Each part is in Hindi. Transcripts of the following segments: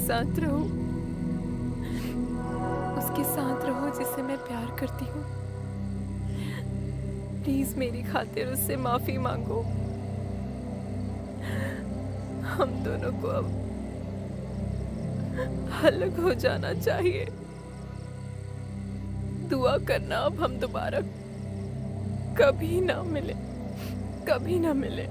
साथ रहूं, उसके साथ रहो जिसे मैं प्यार करती हूँ। प्लीज मेरी खातिर उससे माफी मांगो। हम दोनों को अब अलग हो जाना चाहिए। दुआ करना अब हम दोबारा कभी ना मिले, कभी ना मिले।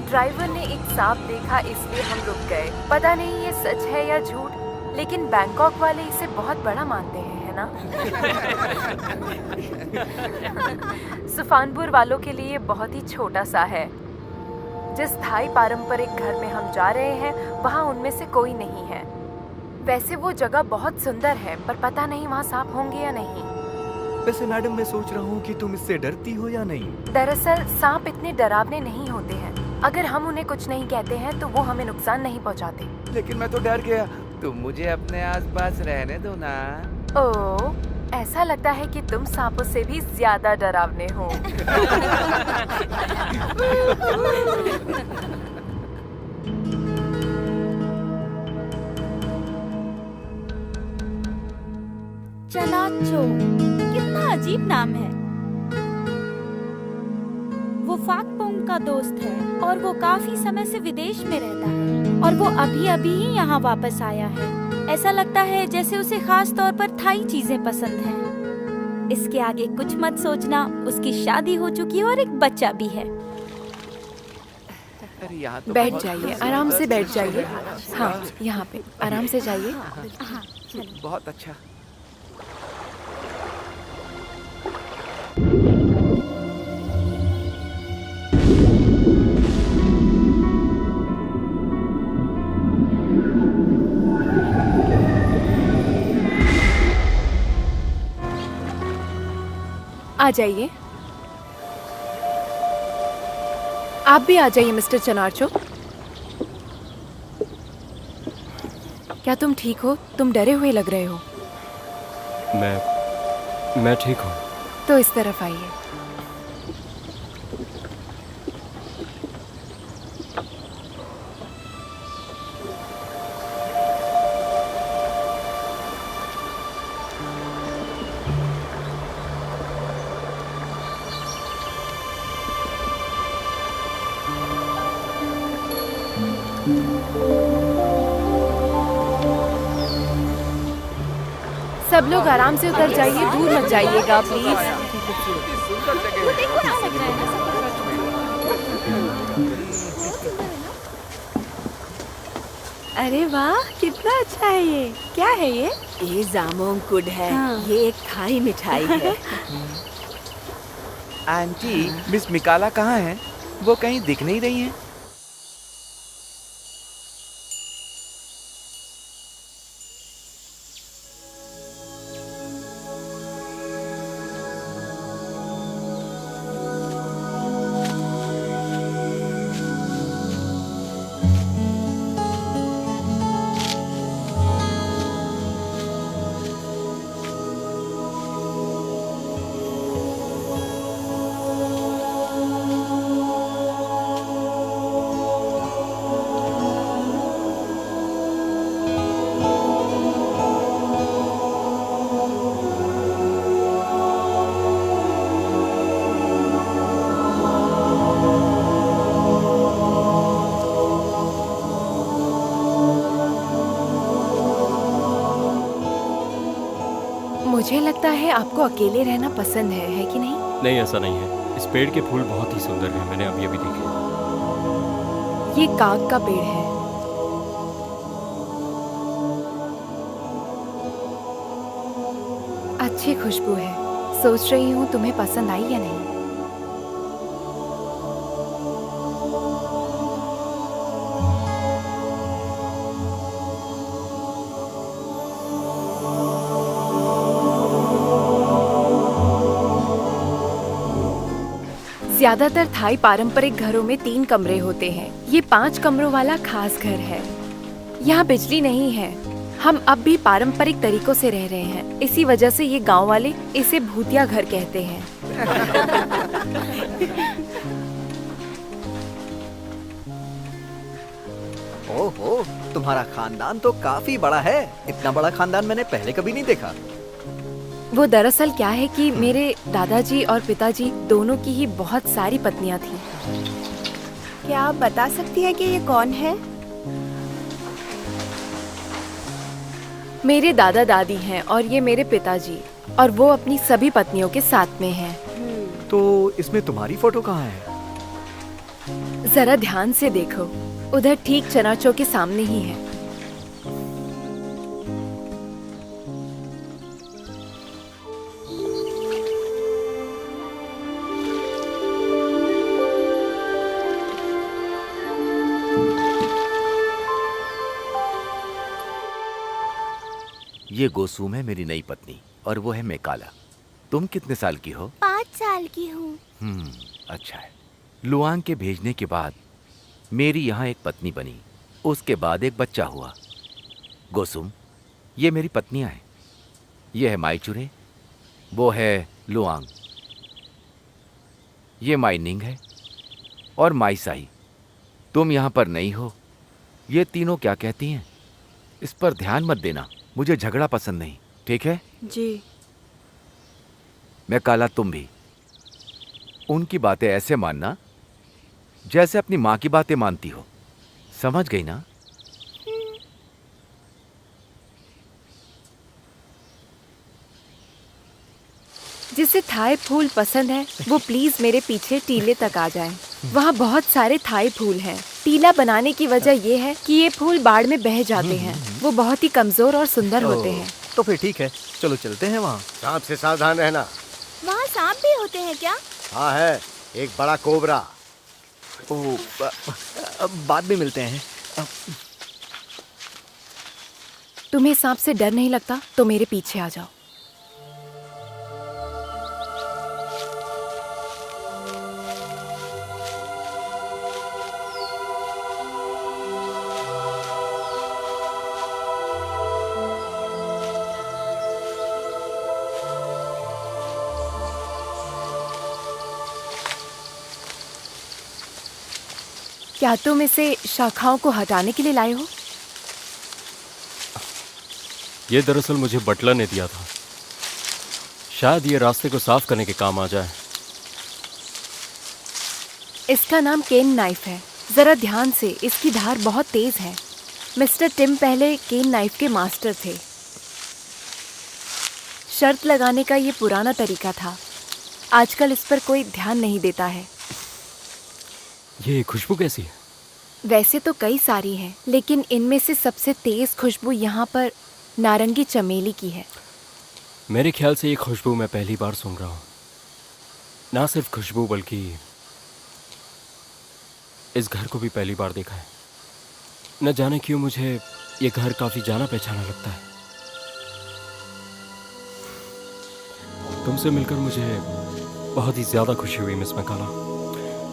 ड्राइवर ने एक सांप देखा इसलिए हम रुक गए। पता नहीं ये सच है या झूठ, लेकिन बैंकॉक वाले इसे बहुत बड़ा मानते हैं, है ना? सुफानपुर वालों के लिए बहुत ही छोटा सा है। जिस थाई पारंपरिक घर में हम जा रहे हैं वहाँ उनमें से कोई नहीं है। वैसे वो जगह बहुत सुंदर है, पर पता नहीं वहाँ सांप होंगे या नहीं। वैसे मैडम मैं सोच रहा हूँ कि तुम इससे डरती हो या नहीं? दरअसल सांप इतने डरावने नहीं होते हैं। अगर हम उन्हें कुछ नहीं कहते हैं तो वो हमें नुकसान नहीं पहुँचाते। लेकिन मैं तो डर गया। तुम मुझे अपने आसपास रहने दो ना। ओह, ऐसा लगता है कि तुम सांपों से भी ज्यादा डरावने हो। चनाचो, कितना अजीब नाम है। वो फाकपोंग का दोस्त है और वो काफी समय से विदेश में रहता है और वो अभी अभी ही यहाँ वापस आया है। ऐसा लगता है जैसे उसे खास तौर पर थाई चीजें पसंद हैं। इसके आगे कुछ मत सोचना, उसकी शादी हो चुकी है और एक बच्चा भी है। तो बैठ जाइए, आराम से बैठ जाइए। हाँ, यहाँ पे आराम से जाइए। हाँ, बहुत अच्छा। आ जाइए। आप भी आ जाइए मिस्टर चनारचो। क्या तुम ठीक हो? तुम डरे हुए लग रहे हो। मैं ठीक हूँ। तो इस तरफ आइए। सब लोग आराम से उतर जाइए, दूर मत जाइएगा प्लीज। अरे वाह, कितना अच्छा है ये। क्या है ये? ये जामोंग कुड है। हाँ। ये एक थाई मिठाई है। आंटी, मिस मिकाला कहाँ है? वो कहीं दिख नहीं रही हैं। मुझे लगता है आपको अकेले रहना पसंद है कि नहीं? नहीं, ऐसा नहीं है। इस पेड़ के फूल बहुत ही सुंदर हैं, मैंने अभी अभी देखे। ये काग का पेड़ है। अच्छी खुशबू है। सोच रही हूँ तुम्हें पसंद आई या नहीं। ज्यादातर थाई पारंपरिक घरों में 3 कमरे होते हैं। ये 5 कमरों वाला खास घर है। यहाँ बिजली नहीं है। हम अब भी पारंपरिक तरीकों से रह रहे हैं। इसी वजह से ये गांव वाले इसे भूतिया घर कहते हैं। ओहो, तुम्हारा खानदान तो काफी बड़ा है। इतना बड़ा खानदान मैंने पहले कभी नहीं देखा। वो दरअसल क्या है कि मेरे दादाजी और पिताजी दोनों की ही बहुत सारी पत्नियां थीं। क्या आप बता सकती हैं कि ये कौन है? मेरे दादा दादी हैं और ये मेरे पिताजी, और वो अपनी सभी पत्नियों के साथ में हैं। तो इसमें तुम्हारी फोटो कहाँ है? जरा ध्यान से देखो, उधर ठीक चनाचो के सामने ही है। ये गोसूम है मेरी नई पत्नी, और वो है मेकाला। तुम कितने साल की हो? 5 साल की हूँ। अच्छा है। लुआंग के भेजने के बाद मेरी यहाँ एक पत्नी बनी, उसके बाद एक बच्चा हुआ। गोसुम, ये मेरी पत्नियां हैं। ये है माईचुरे, वो है लुआंग, ये माइनिंग है, और माईसाई। तुम यहाँ पर नहीं हो। ये तीनों क्या कहती हैं? इस पर ध्यान मत देना, मुझे झगड़ा पसंद नहीं, ठीक है? जी। मेकाला, तुम भी उनकी बातें ऐसे मानना जैसे अपनी माँ की बातें मानती हो। समझ गई ना? जिसे थाई फूल पसंद है वो प्लीज मेरे पीछे टीले तक आ जाए। वहाँ बहुत सारे थाई फूल हैं। टीला बनाने की वजह ये है कि ये फूल बाढ़ में बह जाते हैं। वो बहुत ही कमजोर और सुंदर होते हैं। तो फिर ठीक है, चलो चलते हैं वहाँ। सांप से सावधान रहना। वहाँ सांप भी होते हैं क्या? हाँ है, एक बड़ा कोबरा। बाद में मिलते हैं। तुम्हें सांप से डर नहीं लगता तो मेरे पीछे आ जाओ। क्या तुम इसे शाखाओं को हटाने के लिए लाए हो? ये दरअसल मुझे बटलर ने दिया था। शायद ये रास्ते को साफ करने के काम आ जाए। इसका नाम केन नाइफ है। जरा ध्यान से, इसकी धार बहुत तेज है। मिस्टर टिम पहले केन नाइफ के मास्टर थे। शर्त लगाने का ये पुराना तरीका था। आजकल इस पर कोई ध्यान नहीं देता है। ये खुशबू कैसी है? वैसे तो कई सारी हैं, लेकिन इनमें से सबसे तेज खुशबू यहाँ पर नारंगी चमेली की है। मेरे ख्याल से ये खुशबू मैं पहली बार सुन रहा हूँ। ना सिर्फ खुशबू बल्कि इस घर को भी पहली बार देखा है। न जाने क्यों मुझे ये घर काफी जाना पहचाना लगता है। तुमसे मिलकर मुझे बहुत ही ज्यादा खुशी हुई मिस मेकाला।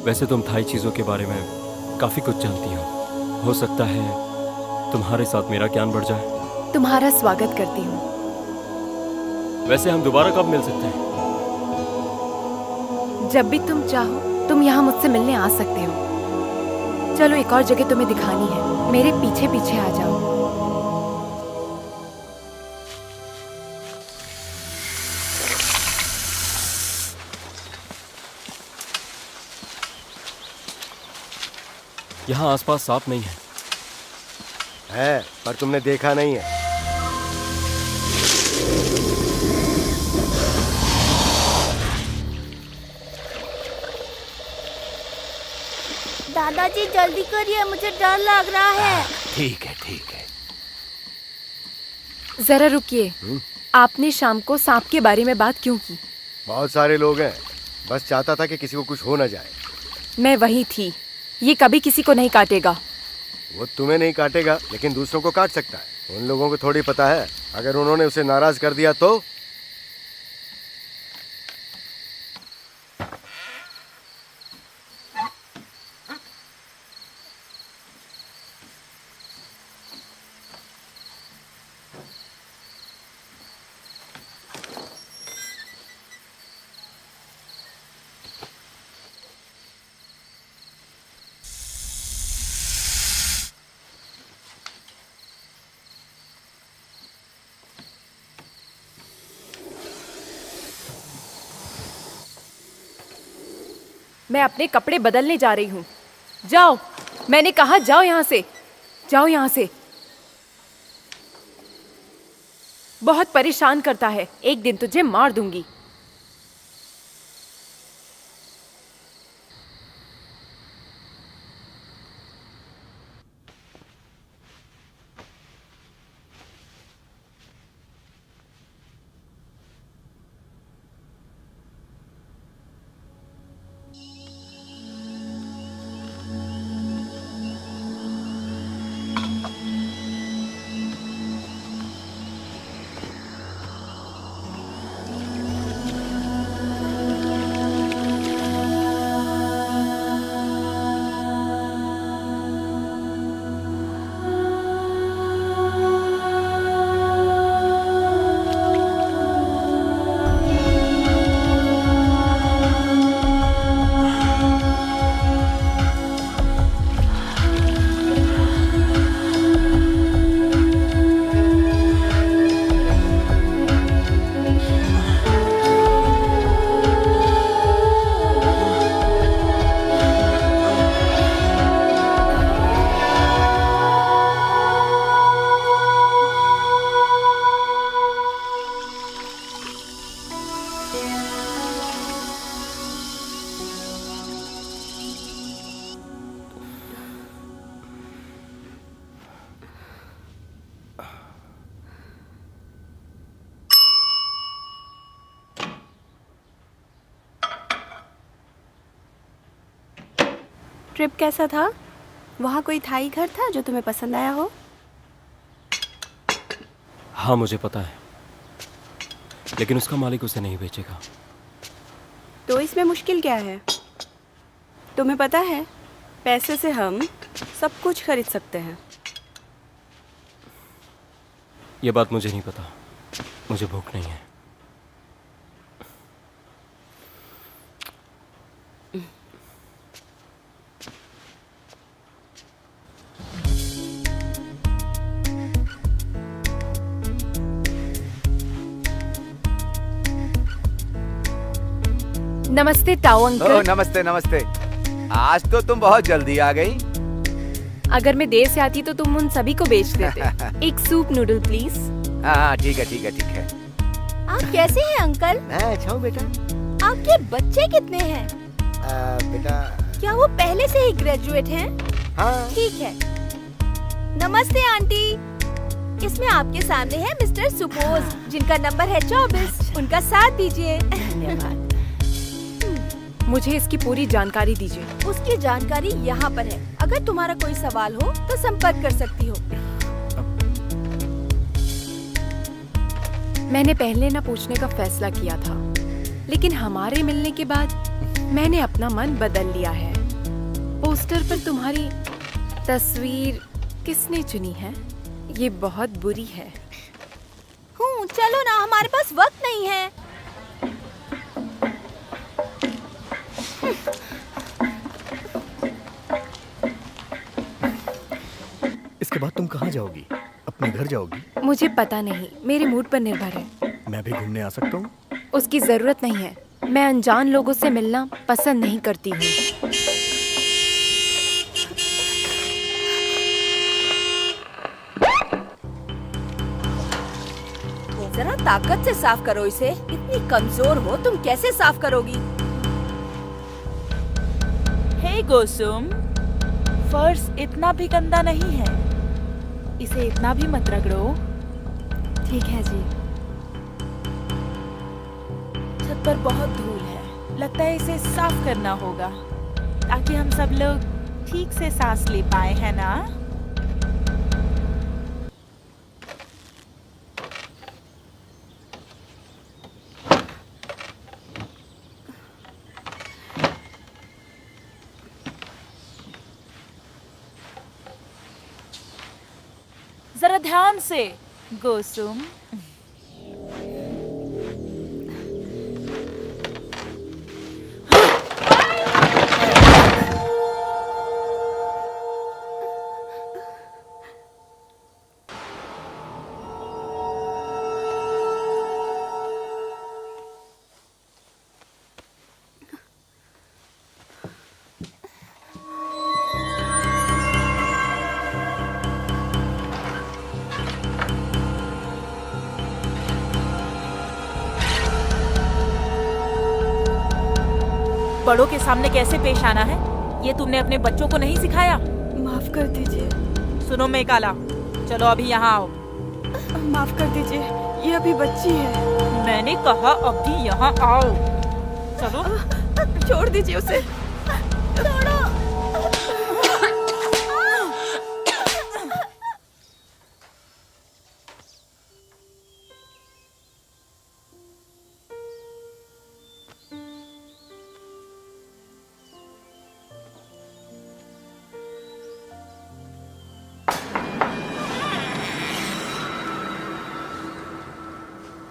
वैसे तुम थाई चीज़ों के बारे में काफ़ी कुछ जानती हो। हो सकता है तुम्हारे साथ मेरा ज्ञान बढ़ जाए। तुम्हारा स्वागत करती हूँ। वैसे हम दोबारा कब मिल सकते हैं? जब भी तुम चाहो तुम यहाँ मुझसे मिलने आ सकते हो। चलो, एक और जगह तुम्हें दिखानी है। मेरे पीछे पीछे आ जाओ। यहाँ आसपास सांप नहीं है। है, पर तुमने देखा नहीं है। दादाजी जल्दी करिए, मुझे डर लग रहा है। ठीक है ठीक है। जरा रुकिए, आपने शाम को सांप के बारे में बात क्यों की? बहुत सारे लोग हैं, बस चाहता था कि किसी को कुछ हो ना जाए। मैं वही थी। ये कभी किसी को नहीं काटेगा। वो तुम्हें नहीं काटेगा, लेकिन दूसरों को काट सकता है। उन लोगों को थोड़ी पता है, अगर उन्होंने उसे नाराज कर दिया तो। मैं अपने कपड़े बदलने जा रही हूँ। जाओ, मैंने कहा जाओ यहाँ से, जाओ यहाँ से। बहुत परेशान करता है। एक दिन तुझे मार दूंगी। ट्रिप कैसा था? वहाँ कोई थाई घर था जो तुम्हें पसंद आया हो? हाँ मुझे पता है, लेकिन उसका मालिक उसे नहीं बेचेगा। तो इसमें मुश्किल क्या है? तुम्हें पता है, पैसे से हम सब कुछ खरीद सकते हैं। ये बात मुझे नहीं पता, मुझे भूख नहीं है। नमस्ते ताऊ ओ, अंकल। नमस्ते नमस्ते। आज तो तुम बहुत जल्दी आ गई। अगर मैं देर से आती तो तुम उन सभी को बेच देते। एक सूप नूडल प्लीज। हाँ ठीक है ठीक है ठीक है। आप कैसे हैं अंकल? मैं अच्छा हूँ बेटा। आपके बच्चे कितने हैं? बेटा क्या वो पहले से ही ग्रेजुएट हैं? हाँ। ठीक है। नमस्ते आंटी। इसमें आपके सामने है मिस्टर सुपोज, जिनका नंबर है 24। उनका साथ दीजिए। धन्यवाद। मुझे इसकी पूरी जानकारी दीजिए। उसकी जानकारी यहाँ पर है। अगर तुम्हारा कोई सवाल हो तो संपर्क कर सकती हो। मैंने पहले न पूछने का फैसला किया था, लेकिन हमारे मिलने के बाद मैंने अपना मन बदल लिया है। पोस्टर पर तुम्हारी तस्वीर किसने चुनी है? ये बहुत बुरी है। चलो ना, हमारे पास वक्त नहीं है। इसके बाद तुम कहाँ जाओगी? अपने घर जाओगी? मुझे पता नहीं, मेरे मूड पर निर्भर है। मैं भी घूमने आ सकता हूँ? उसकी जरूरत नहीं है। मैं अनजान लोगों से मिलना पसंद नहीं करती हूँ। जरा ताकत से साफ करो इसे। इतनी कमजोर हो, तुम कैसे साफ करोगी? हे गोसुम, फर्श इतना भी गंदा नहीं है, इसे इतना भी मत रगड़ो। ठीक है जी। छत पर बहुत धूल है, लगता है इसे साफ करना होगा ताकि हम सब लोग ठीक से सांस ले पाए, है ना? जरा ध्यान से गोसुम। बड़ों के सामने कैसे पेश आना है, ये तुमने अपने बच्चों को नहीं सिखाया? माफ कर दीजिए। सुनो मेकाला, चलो अभी यहाँ आओ। माफ कर दीजिए, ये अभी बच्ची है। मैंने कहा अभी यहाँ आओ। चलो। छोड़ दीजिए उसे। छोड़ो।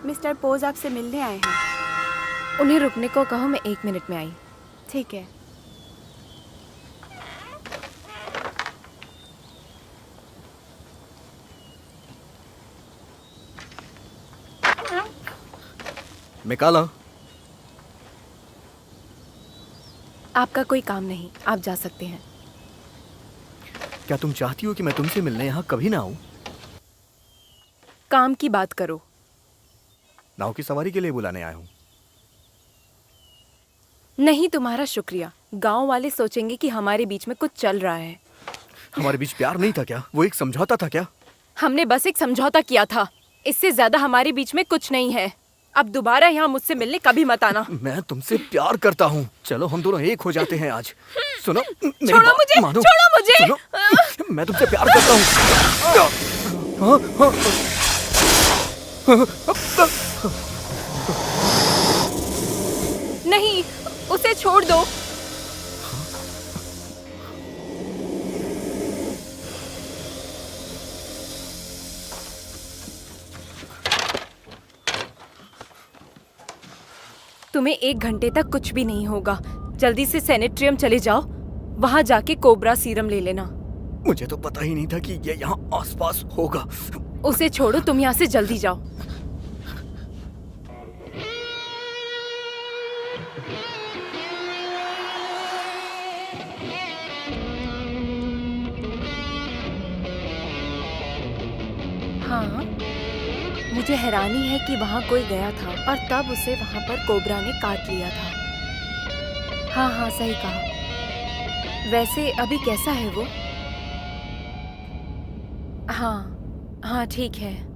मिस्टर पोज आपसे मिलने आए हैं। उन्हें रुकने को कहो, मैं 1 मिनट में आई। ठीक है। मिकाला, आपका कोई काम नहीं, आप जा सकते हैं। क्या तुम चाहती हो कि मैं तुमसे मिलने यहाँ कभी ना आऊँ? काम की बात करो। नाव की सवारी के लिए बुलाने आया हूँ। नहीं, तुम्हारा शुक्रिया। गांव वाले सोचेंगे कि हमारे बीच में कुछ चल रहा है। हमारे बीच प्यार नहीं था क्या? वो एक समझौता था क्या? हमने बस एक समझौता किया था, इससे ज्यादा हमारे बीच में कुछ नहीं है। अब दोबारा यहाँ मुझसे मिलने कभी मत आना। मैं तुमसे प्यार करता हूँ। चलो हम दोनों एक हो जाते हैं आज। सुनो, मेरी छोड़ो बात मुझे, मानो। छोड़ो मुझे। सुनो, मैं तुमसे प्यार करता हूँ। नहीं, उसे छोड़ दो। तुम्हें 1 घंटे तक कुछ भी नहीं होगा। जल्दी से सैनिट्रियम चले जाओ, वहां जाके कोबरा सीरम ले लेना। मुझे तो पता ही नहीं था कि ये यहाँ आसपास होगा। उसे छोड़ो, तुम यहाँ से जल्दी जाओ। हाँ, मुझे हैरानी है कि वहाँ कोई गया था और तब उसे वहाँ पर कोबरा ने काट लिया था। हाँ हाँ, सही कहा। वैसे अभी कैसा है वो? हाँ हाँ, ठीक है।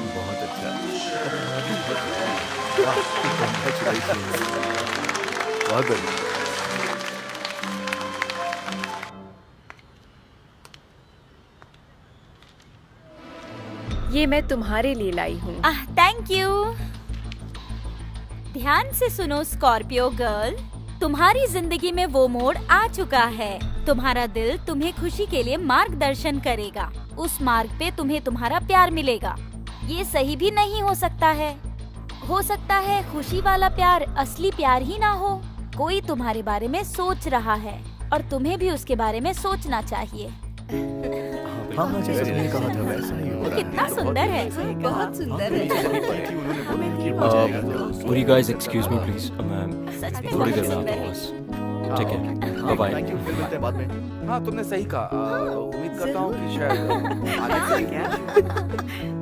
बहुत अच्छा। बहुत बढ़िया। ये मैं तुम्हारे लिए लाई हूँ। Thank you. ध्यान से सुनो स्कॉर्पियो गर्ल, तुम्हारी जिंदगी में वो मोड़ आ चुका है। तुम्हारा दिल तुम्हें खुशी के लिए मार्गदर्शन करेगा। उस मार्ग पे तुम्हें तुम्हारा प्यार मिलेगा। ये सही भी नहीं हो सकता है खुशी वाला प्यार असली प्यार ही ना हो। कोई तुम्हारे बारे में सोच रहा है और तुम्हें भी उसके बारे में सोचना चाहिए। हाँ हाँ, जैसे तुमने कहा था वैसा ही हो रहा है। कितना सुंदर है। बहुत सुंदर है। Would you guys excuse me please? मैं सच में थोड़ी बहुत देर में सुंदर आता हूँ है। बस। ठीक है, बाय थैंक यू, बाय। फिर मिलते हैं बाद में। हाँ तुमने सही कहा। उम्मीद करता हूँ कि शायद आगे से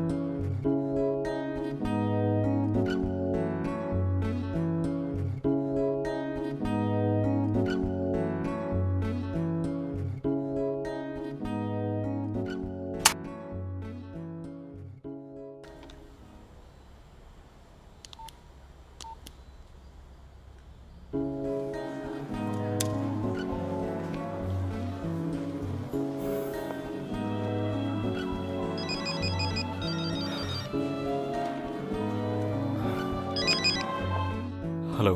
हेलो।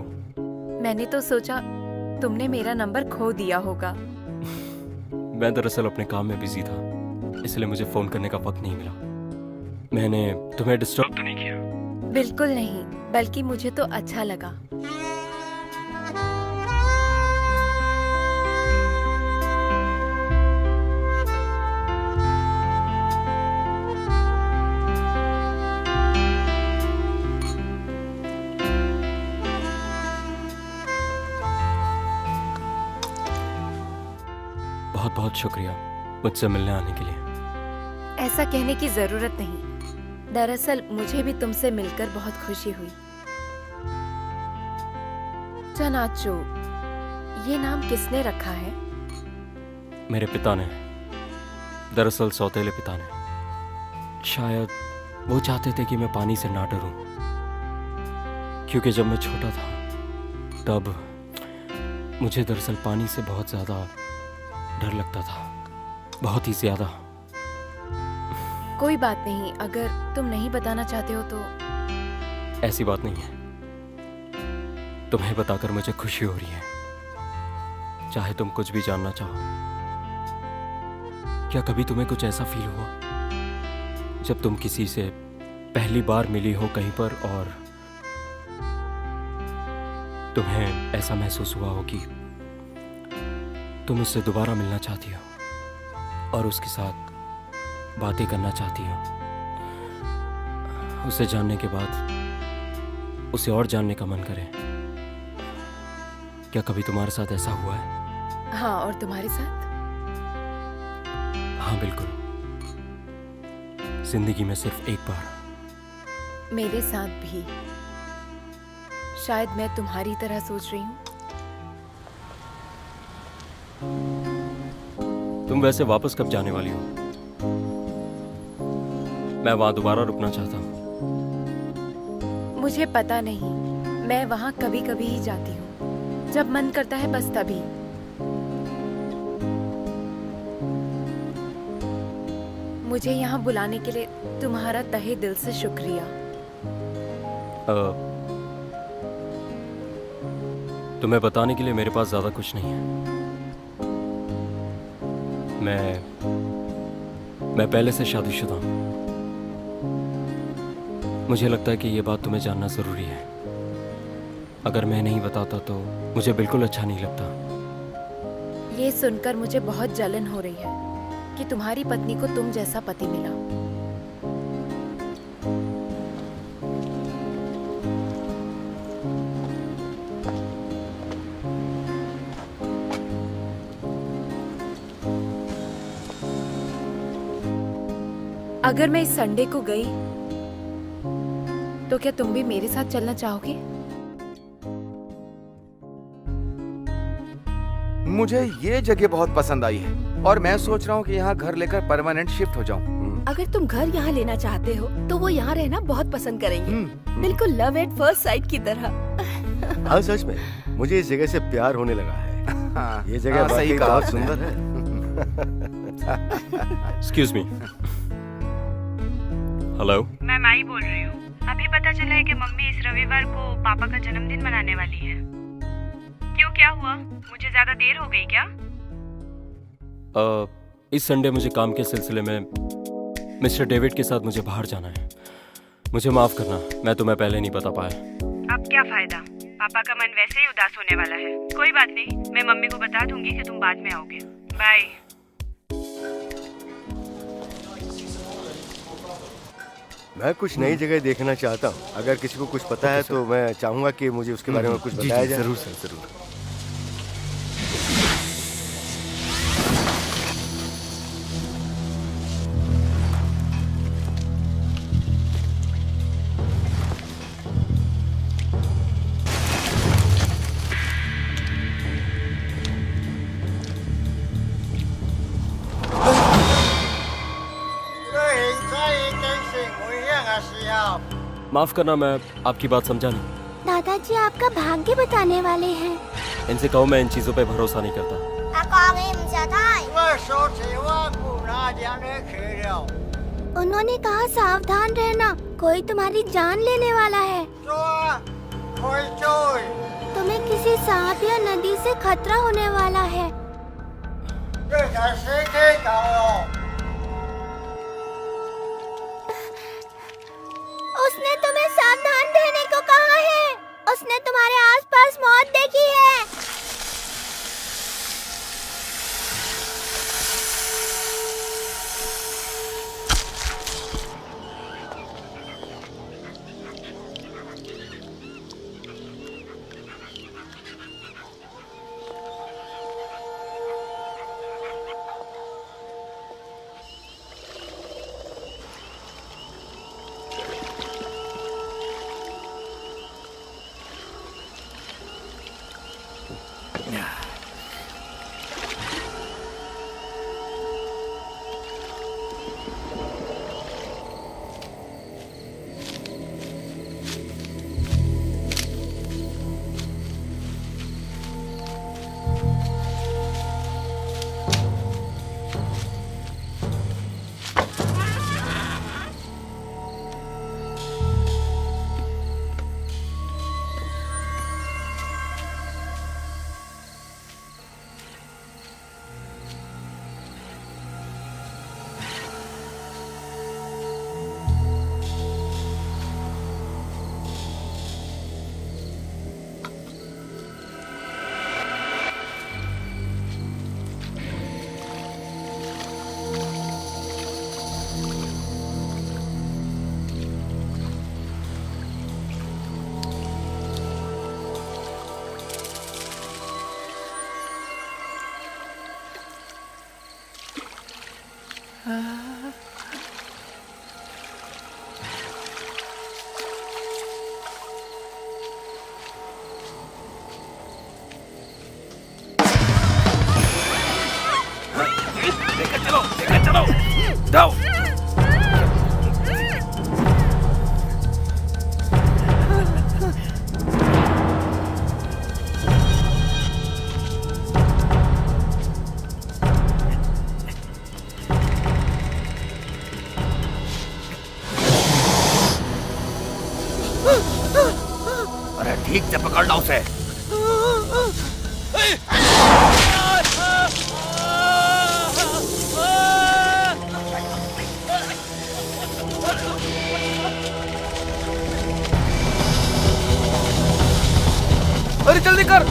मैंने तो सोचा तुमने मेरा नंबर खो दिया होगा। मैं दरअसल अपने काम में बिजी था, इसलिए मुझे फोन करने का वक्त नहीं मिला। मैंने तुम्हें डिस्टर्ब तो नहीं किया? बिल्कुल नहीं, बल्कि मुझे तो अच्छा लगा। बहुत बहुत शुक्रिया मुझसे मिलने आने के लिए। ऐसा कहने की जरूरत नहीं। दरअसल मुझे भी तुमसे मिलकर बहुत खुशी हुई। चनाचू, ये नाम किसने रखा है? मेरे पिता ने, दरअसल सौतेले पिता ने। शायद वो चाहते थे कि मैं पानी से ना डरूं, क्योंकि जब मैं छोटा था तब मुझे दरअसल पानी से बहुत ज्यादा डर लगता था, बहुत ही ज्यादा। कोई बात नहीं, अगर तुम नहीं बताना चाहते हो तो। ऐसी बात नहीं है, तुम्हें बताकर मुझे खुशी हो रही है। चाहे तुम कुछ भी जानना चाहो। क्या कभी तुम्हें कुछ ऐसा फील हुआ जब तुम किसी से पहली बार मिली हो कहीं पर और तुम्हें ऐसा महसूस हुआ हो कि तुम उससे दोबारा मिलना चाहती हो और उसके साथ बातें करना चाहती हो? उसे जानने के बाद उसे और जानने का मन करे। क्या कभी तुम्हारे साथ ऐसा हुआ है? हाँ, और तुम्हारे साथ? हाँ बिल्कुल, जिंदगी में सिर्फ एक बार। मेरे साथ भी। शायद मैं तुम्हारी तरह सोच रही हूँ। तुम वैसे वापस कब जाने वाली हो? मैं वहां दोबारा रुकना चाहता हूँ। मुझे पता नहीं, मैं वहाँ कभी कभी ही जाती हूँ, जब मन करता है बस तभी। मुझे यहाँ बुलाने के लिए तुम्हारा तहे दिल से शुक्रिया। तुम्हें बताने के लिए मेरे पास ज्यादा कुछ नहीं है। मैं पहले से शादीशुदा हूँ। मुझे लगता है कि ये बात तुम्हें जानना जरूरी है। अगर मैं नहीं बताता तो मुझे बिल्कुल अच्छा नहीं लगता। ये सुनकर मुझे बहुत जलन हो रही है कि तुम्हारी पत्नी को तुम जैसा पति मिला। अगर मैं इस संडे को गई तो क्या तुम भी मेरे साथ चलना चाहोगे? मुझे ये जगह बहुत पसंद आई है और मैं सोच रहा हूँ कि यहाँ घर लेकर परमानेंट शिफ्ट हो जाऊँ। अगर तुम घर यहाँ लेना चाहते हो तो वो यहाँ रहना बहुत पसंद करेंगे। बिल्कुल लव एट फर्स्ट साइट की तरह। हाँ सच में, मुझे इस जगह से प्यार होने लगा है। हाँ, ये जगह हाँ, सही वाकई कहा बहुत आपने। सुंदर है। Excuse me. हेलो। मैं माई बोल रही हूँ। अभी पता चला है कि मम्मी इस रविवार को पापा का जन्मदिन मनाने वाली है। क्यों, क्या हुआ? मुझे ज्यादा देर हो गई क्या? इस संडे मुझे काम के सिलसिले में मिस्टर डेविड के साथ मुझे बाहर जाना है। मुझे माफ करना, मैं तुम्हें पहले नहीं बता पाया। अब क्या फायदा, पापा का मन वैसे ही उदास होने वाला है। कोई बात नहीं, मैं मम्मी को बता दूंगी कि तुम बाद में आओगे। बाय। मैं कुछ नई जगह देखना चाहता हूँ। अगर किसी को कुछ पता है तो मैं चाहूंगा कि मुझे उसके बारे में कुछ बताया जाए। जरूर सर, जरूर। माफ करना, मैं आपकी बात समझा नहीं। दादाजी आपका भाग्य बताने वाले हैं। इनसे कहो मैं इन चीजों पे भरोसा नहीं करता। उन्होंने कहा सावधान रहना, कोई तुम्हारी जान लेने वाला है। तुम्हें किसी सांप या नदी से खतरा होने वाला है। उसने तुम्हें सावधान रहने को कहा है। उसने तुम्हारे आसपास मौत देखी है। जाओ। अरे ठीक से पकड़ लो उसे। अरे जल्दी कर।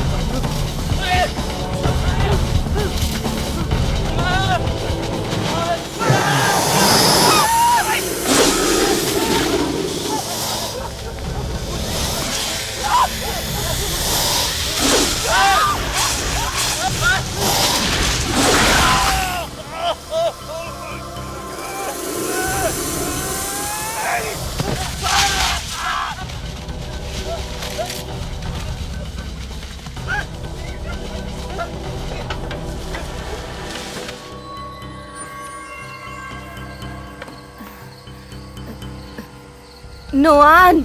नोआन,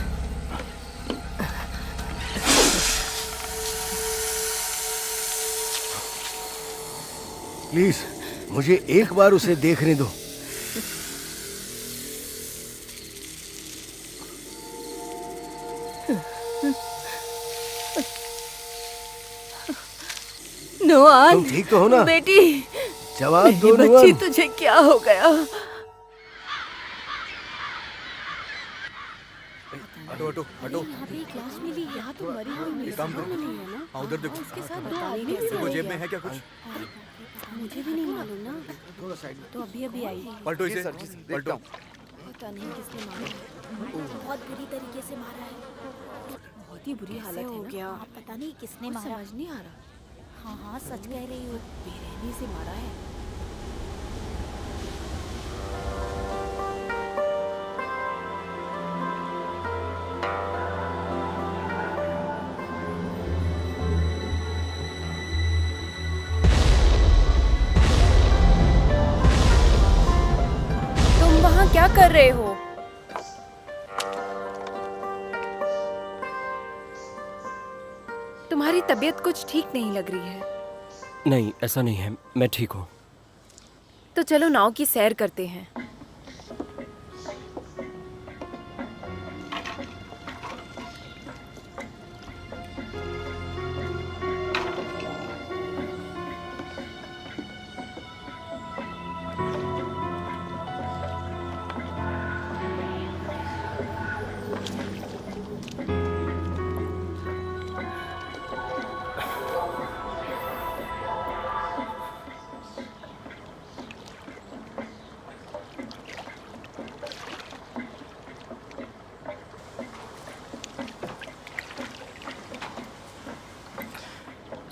प्लीज मुझे एक बार उसे देखने दो। नुआन, तुम ठीक तो हो ना? बेटी, जवाब मेरी दो बच्ची, नुआन। तुझे क्या हो गया? हटो हटो हटो। क्लास मिली यहाँ तो मरी हुई मिली काम करो। मिली है ना। हाँ उधर देखो। उसके साथ दो आदमी भी देखो मिले जेब में हैं। है क्या कुछ? मुझे भी नहीं मालूम ना। थोड़ा साइड में। तो अभी अभी आई। पलटो इसे। देखता पलटो। हूँ। पता नहीं किसने मारा। बहुत बुरी तरीके से मारा है। बहुत ही बुरी हालत हो है गया। ना। पता नहीं किसने कुछ मारा। समझ नहीं आ रहा। हाँ हाँ सच कह रही हो। बेरहमी से मारा है। तुम वहाँ क्या कर रहे हो? तुम्हारी तबीयत कुछ ठीक नहीं लग रही है। नहीं, ऐसा नहीं है, मैं ठीक हूँ। तो चलो नाव की सैर करते हैं।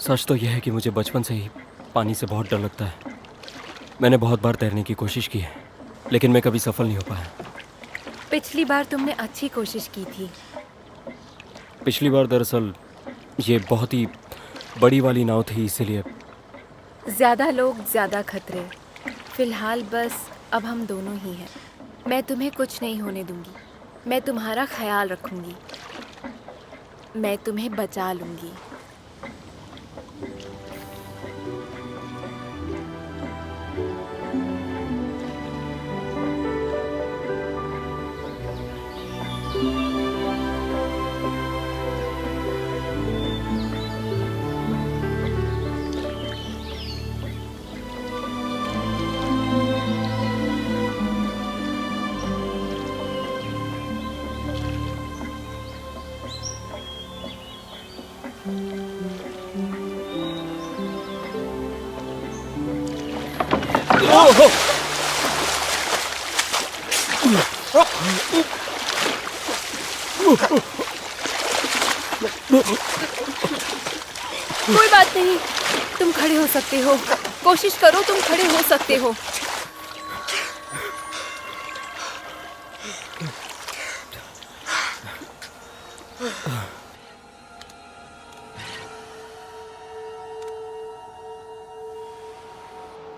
सच तो यह है कि मुझे बचपन से ही पानी से बहुत डर लगता है। मैंने बहुत बार तैरने की कोशिश की है, लेकिन मैं कभी सफल नहीं हो पाया। पिछली बार तुमने अच्छी कोशिश की थी। पिछली बार दरअसल ये बहुत ही बड़ी वाली नाव थी, इसीलिए। ज्यादा लोग ज्यादा खतरे। फिलहाल बस अब हम दोनों ही हैं। मैं तुम्हें कुछ नहीं होने दूंगी। मैं तुम्हारा ख्याल रखूंगी। मैं तुम्हें बचा लूंगी। कोई बात नहीं, तुम खड़े हो सकते हो। कोशिश करो, तुम खड़े हो सकते हो।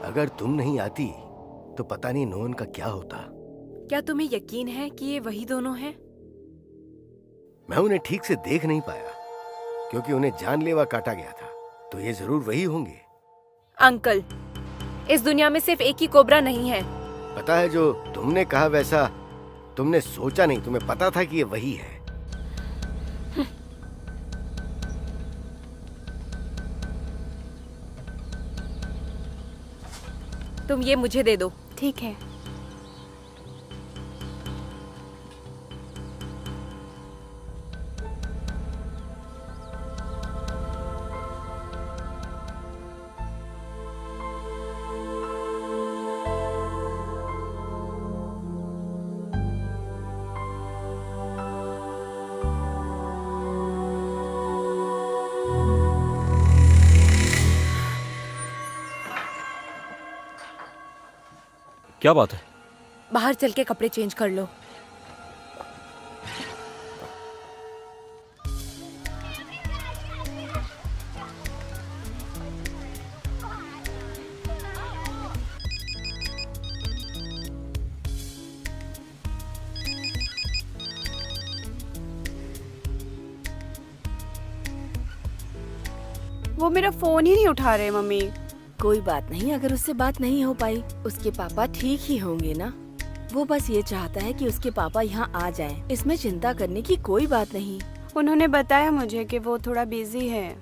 अगर तुम नहीं आती तो पता नहीं नोन का क्या होता। क्या तुम्हें यकीन है कि ये वही दोनों हैं? मैं उन्हें ठीक से देख नहीं पाया क्योंकि उन्हें जानलेवा काटा गया था, तो ये जरूर वही होंगे। अंकल, इस दुनिया में सिर्फ एक ही कोबरा नहीं है। पता है, जो तुमने कहा वैसा तुमने सोचा नहीं, तुम्हें पता था कि ये वही है। तुम ये मुझे दे दो। ठीक है। क्या बात है? बाहर चल के कपड़े चेंज कर लो। वो मेरा फोन ही नहीं उठा रहे मम्मी। कोई बात नहीं, अगर उससे बात नहीं हो पाई, उसके पापा ठीक ही होंगे ना। वो बस ये चाहता है कि उसके पापा यहाँ आ जाएं। इसमें चिंता करने की कोई बात नहीं। उन्होंने बताया मुझे कि वो थोड़ा बिजी है,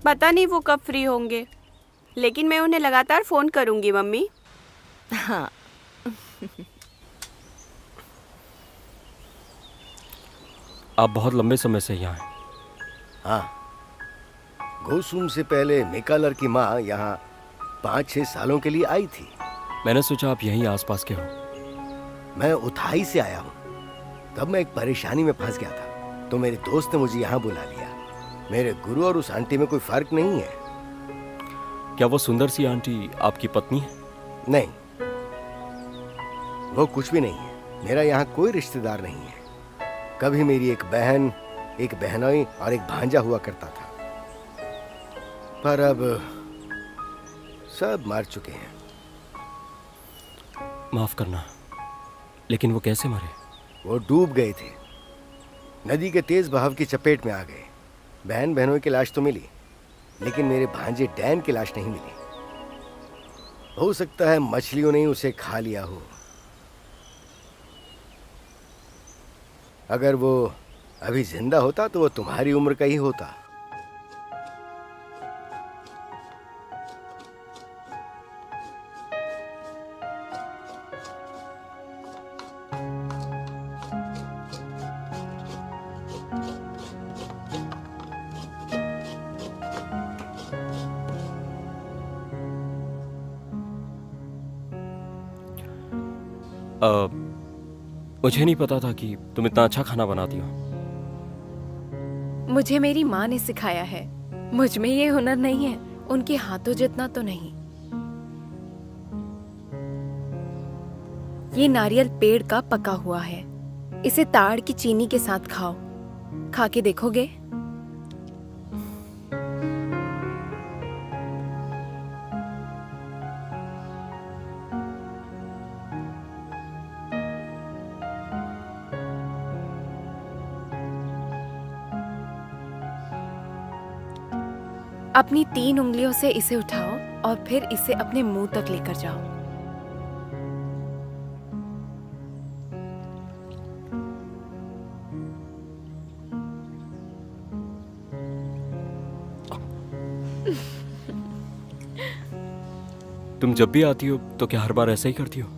पता नहीं वो कब फ्री होंगे, लेकिन मैं उन्हें लगातार फोन करूंगी मम्मी। हाँ। आप बहुत लंबे समय से यहाँ हैं। हाँ, गोसुम से पहले मिकालर की माँ यहाँ 5-6 सालों के लिए आई थी। मैंने सोचा आप यहीं आसपास के हो। मैं उथाई से आया हूँ। तब मैं एक परेशानी में फंस गया था, तो मेरे दोस्त ने मुझे यहाँ बुला लिया। मेरे गुरु और उस आंटी में कोई फर्क नहीं है। क्या वो सुंदर सी आंटी आपकी पत्नी है? नहीं, वो कुछ भी नहीं है। मेरा यहाँ कोई रिश्तेदार नहीं है। कभी मेरी एक बहन, एक बहनोई और एक भांजा हुआ करता था, पर अब सब मर चुके हैं। माफ करना, लेकिन वो कैसे मरे? वो डूब गए थे, नदी के तेज बहाव की चपेट में आ गए। बहन बहनों की लाश तो मिली, लेकिन मेरे भांजे डैन की लाश नहीं मिली। हो सकता है मछलियों ने उसे खा लिया हो। अगर वो अभी जिंदा होता तो वो तुम्हारी उम्र का ही होता। मुझे नहीं पता था कि तुम इतना अच्छा खाना बनाती हो। मुझे मेरी माँ ने सिखाया है। मुझ में ये हुनर नहीं है, उनके हाथों जितना तो नहीं। ये नारियल पेड़ का पका हुआ है। इसे ताड़ की चीनी के साथ खाओ। खा के देखोगे? अपनी 3 उंगलियों से इसे उठाओ और फिर इसे अपने मुंह तक लेकर जाओ। तुम जब भी आती हो तो क्या हर बार ऐसा ही करती हो?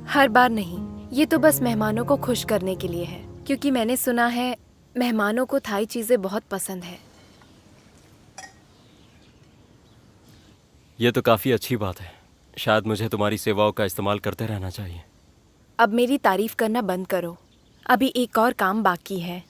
हर बार नहीं, ये तो बस मेहमानों को खुश करने के लिए है, क्योंकि मैंने सुना है मेहमानों को थाई चीजें बहुत पसंद है। ये तो काफी अच्छी बात है। शायद मुझे तुम्हारी सेवाओं का इस्तेमाल करते रहना चाहिए। अब मेरी तारीफ करना बंद करो, अभी एक और काम बाकी है।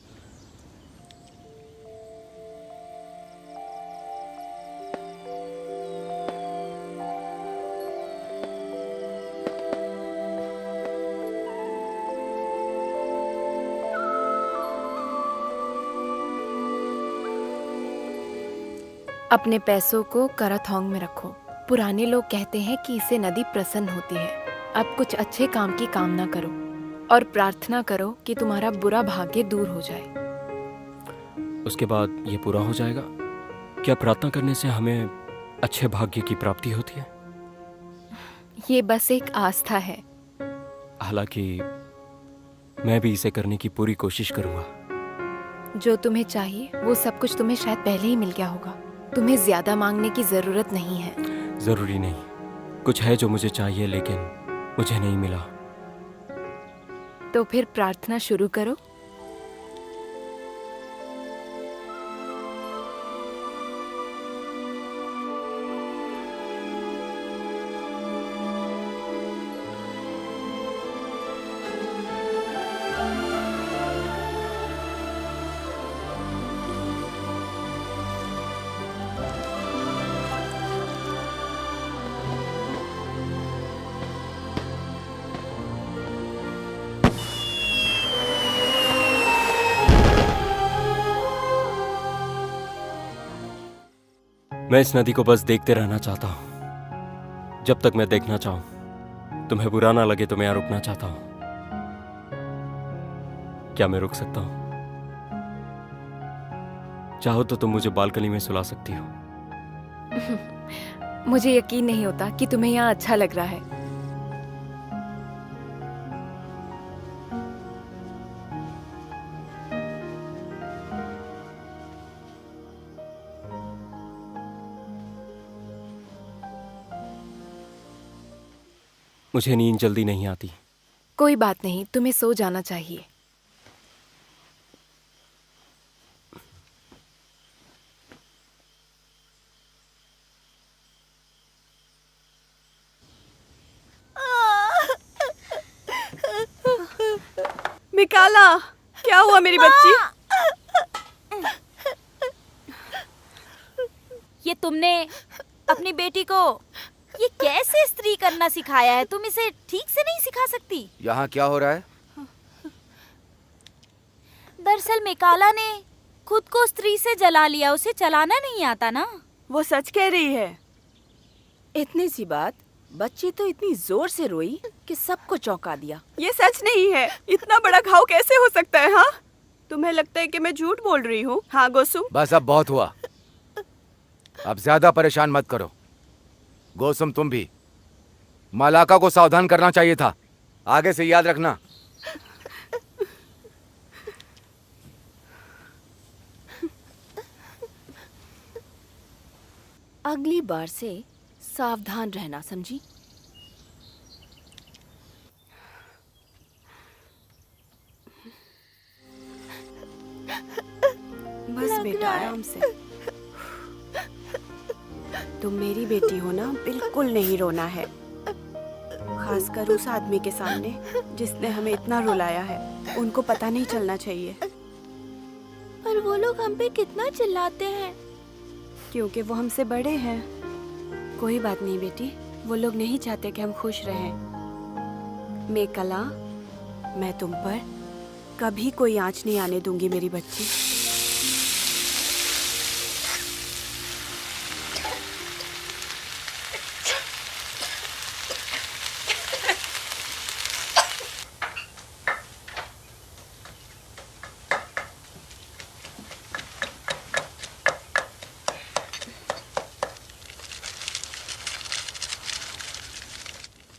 अपने पैसों को कराथोंग में रखो। पुराने लोग कहते हैं कि इससे नदी प्रसन्न होती है। अब कुछ अच्छे काम की कामना करो और प्रार्थना करो कि तुम्हारा बुरा भाग्य दूर हो जाए। उसके बाद ये पूरा हो जाएगा? क्या प्रार्थना करने से हमें अच्छे भाग्य की प्राप्ति होती है? ये बस एक आस्था है। हालांकि मैं भी इसे करने की पूरी कोशिश करूंगा। जो तुम्हें चाहिए वो सब कुछ तुम्हें शायद पहले ही मिल गया होगा। तुम्हें ज्यादा मांगने की जरूरत नहीं है। जरूरी नहीं, कुछ है जो मुझे चाहिए लेकिन मुझे नहीं मिला। तो फिर प्रार्थना शुरू करो। मैं इस नदी को बस देखते रहना चाहता हूं, जब तक मैं देखना चाहूं। तुम्हें बुरा ना लगे तो मैं यहाँ रुकना चाहता हूं। क्या मैं रुक सकता हूं? चाहो तो तुम मुझे बालकनी में सुला सकती हो। मुझे यकीन नहीं होता कि तुम्हें यहाँ अच्छा लग रहा है। मुझे नींद जल्दी नहीं आती। कोई बात नहीं, तुम्हें सो जाना चाहिए। मिकाला, क्या हुआ मेरी बच्ची? ये तुमने अपनी बेटी को ये कैसे स्त्री करना सिखाया है? तुम इसे ठीक से नहीं सिखा सकती? यहाँ क्या हो रहा है? दरअसल मिकाला ने खुद को स्त्री से जला लिया, उसे चलाना नहीं आता ना। वो सच कह रही है। इतनी सी बात, बच्ची तो इतनी जोर से रोई कि सबको चौंका दिया। ये सच नहीं है। इतना बड़ा घाव कैसे हो सकता है? हाँ, तुम्हें लगता है कि मैं झूठ बोल रही हूँ? हाँ गोसुम। बस अब बहुत हुआ, अब ज्यादा परेशान मत करो। गोसुम, तुम भी मलाका को सावधान करना चाहिए था, आगे से याद रखना। अगली बार से सावधान रहना, समझी? बस बेटा, आराम से। तुम मेरी बेटी हो ना, बिल्कुल नहीं रोना है, खासकर उस आदमी के सामने जिसने हमें इतना रुलाया है। उनको पता नहीं चलना चाहिए। पर वो लोग हम पे कितना चिल्लाते हैं। क्योंकि वो हमसे बड़े हैं। कोई बात नहीं बेटी, वो लोग नहीं चाहते कि हम खुश रहें। मेकला, मैं तुम पर कभी कोई आंच नहीं आने दूंगी मेरी बच्ची।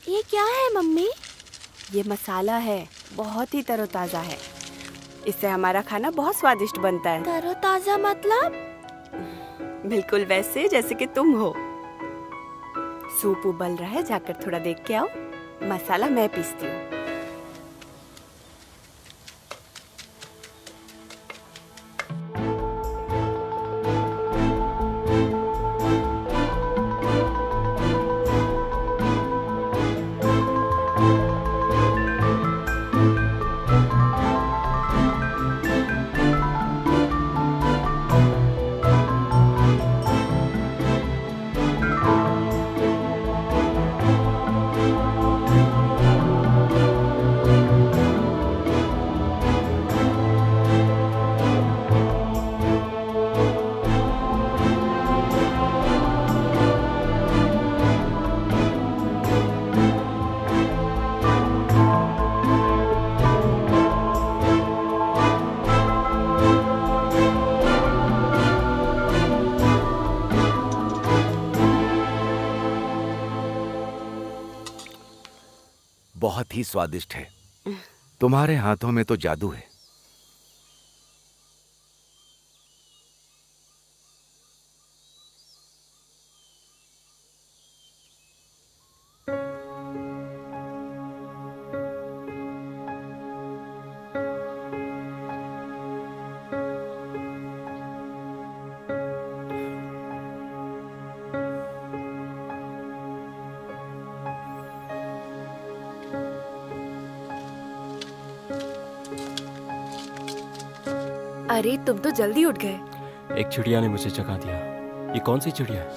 ये क्या है मम्मी? ये मसाला है, बहुत ही तरोताज़ा है। इससे हमारा खाना बहुत स्वादिष्ट बनता है। तरोताजा मतलब? बिल्कुल वैसे जैसे कि तुम हो। सूप उबल रहा है, जाकर थोड़ा देख के आओ। मसाला मैं पीसती हूँ। बहुत ही स्वादिष्ट है। तुम्हारे हाथों में तो जादू है। अरे तुम तो जल्दी उठ गए। एक चिड़िया ने मुझे जगा दिया। ये कौन सी चिड़िया है?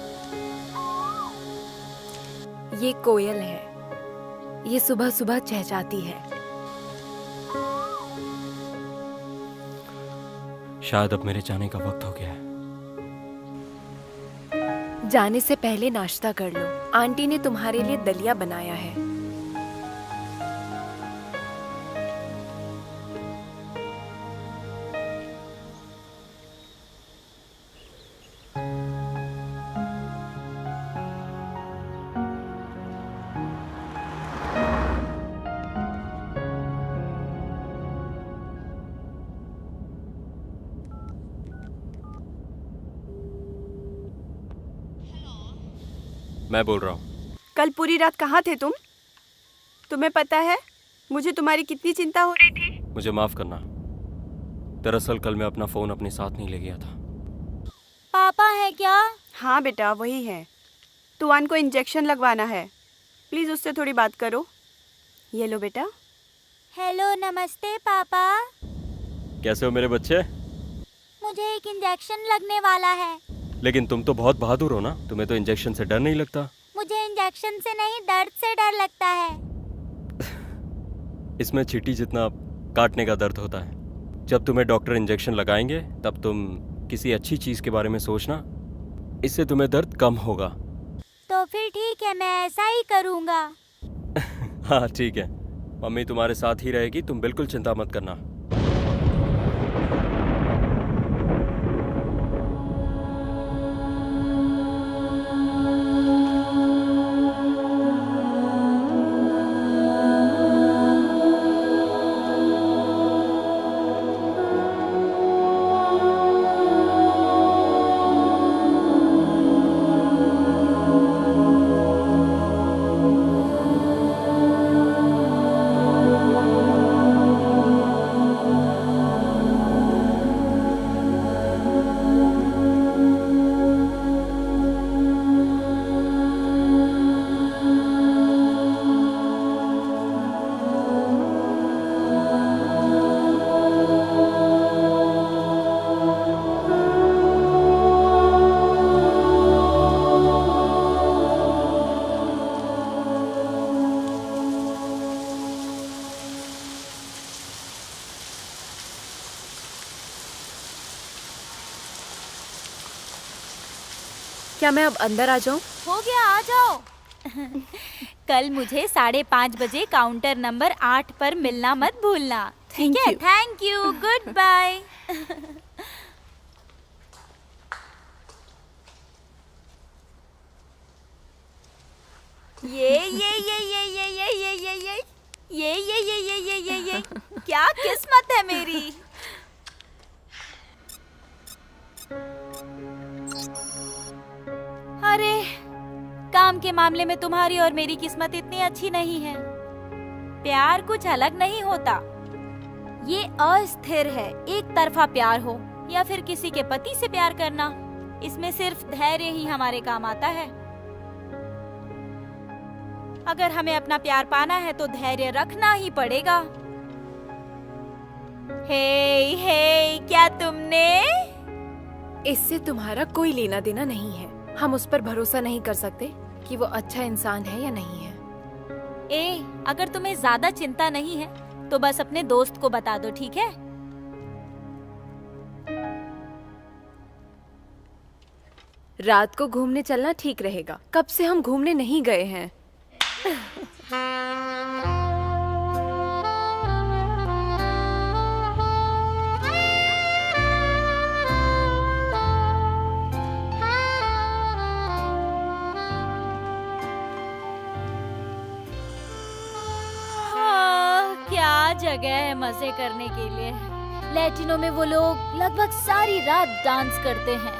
ये कोयल है। ये सुबह सुबह चहचहाती है। शायद अब मेरे जाने का वक्त हो गया है। जाने से पहले नाश्ता कर लो। आंटी ने तुम्हारे लिए दलिया बनाया है। मैं बोल रहा हूँ। कल पूरी रात कहाँ थे तुम? तुम्हें पता है मुझे तुम्हारी कितनी चिंता हो रही थी। मुझे माफ़ करना। दरअसल कल मैं अपना फ़ोन अपने साथ नहीं ले गया था। पापा है क्या? हाँ बेटा वही है। तुआन को इंजेक्शन लगवाना है, प्लीज़ उससे थोड़ी बात करो। ये लो बेटा। हेलो, नमस्ते पापा। कैसे हो मेरे बच्चे? मुझे एक इंजेक्शन लगने वाला है। लेकिन तुम तो बहुत बहादुर हो ना, तुम्हें तो इंजेक्शन से डर नहीं लगता। मुझे इंजेक्शन से नहीं, दर्द से डर लगता है। इसमें चींटी जितना काटने का दर्द होता है। जब तुम्हें डॉक्टर इंजेक्शन लगाएंगे तब तुम किसी अच्छी चीज़ के बारे में सोचना, इससे तुम्हें दर्द कम होगा। तो फिर ठीक है, मैं ऐसा ही करूँगा। हाँ ठीक है, मम्मी तुम्हारे साथ ही रहेगी, तुम बिल्कुल चिंता मत करना। क्या मैं अब अंदर आ जाऊं? हो गया, आ जाओ। कल मुझे 5:30 बजे काउंटर नंबर 8 पर मिलना मत भूलना। ठीक है? Thank you, goodbye. ये क्या किस्मत है मेरी। अरे, काम के मामले में तुम्हारी और मेरी किस्मत इतनी अच्छी नहीं है। प्यार कुछ अलग नहीं होता, ये अस्थिर है। एक तरफा प्यार हो या फिर किसी के पति से प्यार करना, इसमें सिर्फ धैर्य ही हमारे काम आता है। अगर हमें अपना प्यार पाना है तो धैर्य रखना ही पड़ेगा। हे, क्या तुमने? इससे तुम्हारा कोई लेना देना नहीं है। हम उस पर भरोसा नहीं कर सकते कि वो अच्छा इंसान है या नहीं है। अगर तुम्हें ज्यादा चिंता नहीं है तो बस अपने दोस्त को बता दो, ठीक है? रात को घूमने चलना ठीक रहेगा। कब से हम घूमने नहीं गए हैं। क्या जगह है मजे करने के लिए। लैटिनो में वो लोग लगभग सारी रात डांस करते हैं।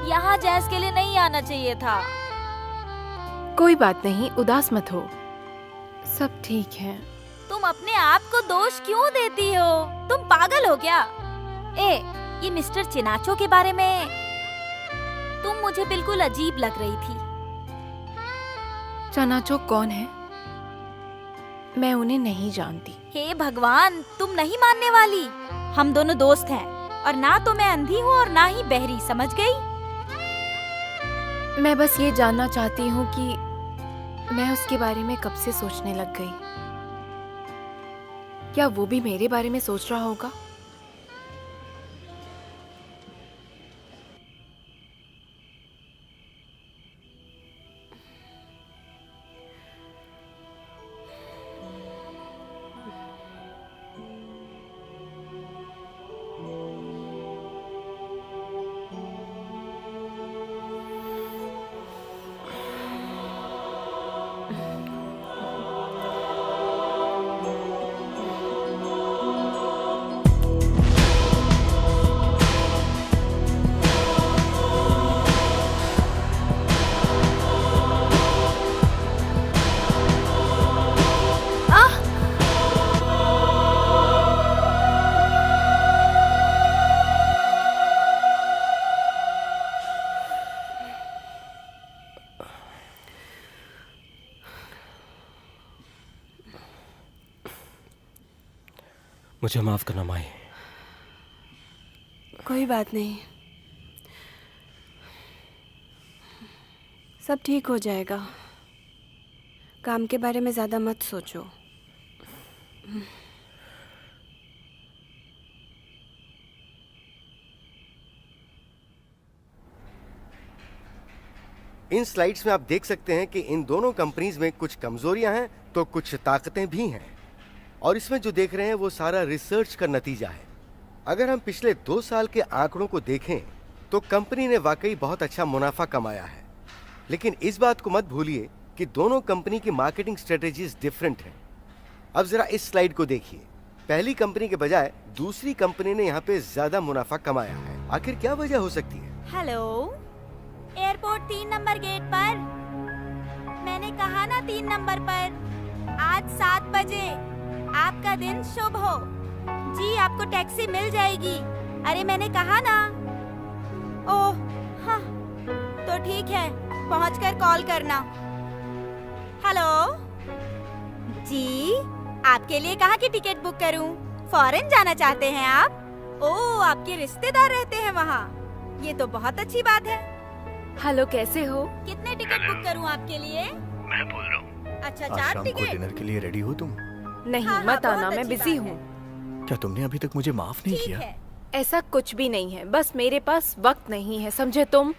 यहाँ जैज़ के लिए नहीं आना चाहिए था। कोई बात नहीं, उदास मत हो, सब ठीक है। तुम अपने आप को दोष क्यों देती हो? तुम पागल हो क्या? ये मिस्टर चिनाचो के बारे में तुम मुझे बिल्कुल अजीब लग रही थी। चिनाचो कौन है? मैं उन्हें नहीं जानती। हे भगवान, तुम नहीं मानने वाली। हम दोनों दोस्त हैं और ना तो मैं अंधी हूँ और ना ही बहरी, समझ गई? मैं बस ये जानना चाहती हूँ कि मैं उसके बारे में कब से सोचने लग गई। क्या वो भी मेरे बारे में सोच रहा होगा? मुझे माफ करना माई। कोई बात नहीं, सब ठीक हो जाएगा। काम के बारे में ज़्यादा मत सोचो। इन स्लाइड्स में आप देख सकते हैं कि इन दोनों कंपनीज में कुछ कमजोरियां हैं तो कुछ ताकतें भी हैं, और इसमें जो देख रहे हैं वो सारा रिसर्च का नतीजा है। अगर हम पिछले 2 साल के आंकड़ों को देखें तो कंपनी ने वाकई बहुत अच्छा मुनाफा कमाया है, लेकिन इस बात को मत भूलिए कि दोनों कंपनी की मार्केटिंग स्ट्रेटेजीज डिफरेंट हैं। अब जरा इस स्लाइड को देखिए। पहली कंपनी के बजाय दूसरी कंपनी ने यहाँ पे ज्यादा मुनाफा कमाया है। आखिर क्या वजह हो सकती है? हेलो, एयरपोर्ट 3 नंबर गेट पर। मैंने कहा ना 3 नंबर पर। आज 7 बजे। आपका दिन शुभ हो। जी, आपको टैक्सी मिल जाएगी। अरे मैंने कहा ना। ओह हाँ, तो ठीक है, पहुंचकर कॉल करना। हेलो जी, आपके लिए कहाँ की टिकट बुक करूं? फॉरेन जाना चाहते हैं आप? ओह, आपके रिश्तेदार रहते हैं वहाँ। ये तो बहुत अच्छी बात है। हेलो, कैसे हो? कितने टिकट बुक करूं आपके लिए? मैं बोल रहा हूँ। अच्छा, आज 4 शाम को टिकट। डिनर के लिए रेडी हो तुम? नहीं, हाँ, मत बहुत आना, मैं अच्छी बिजी बात हूँ। क्या तुमने अभी तक मुझे माफ नहीं ठीक किया? है। ऐसा कुछ भी नहीं है, बस मेरे पास वक्त नहीं है, समझे तुम?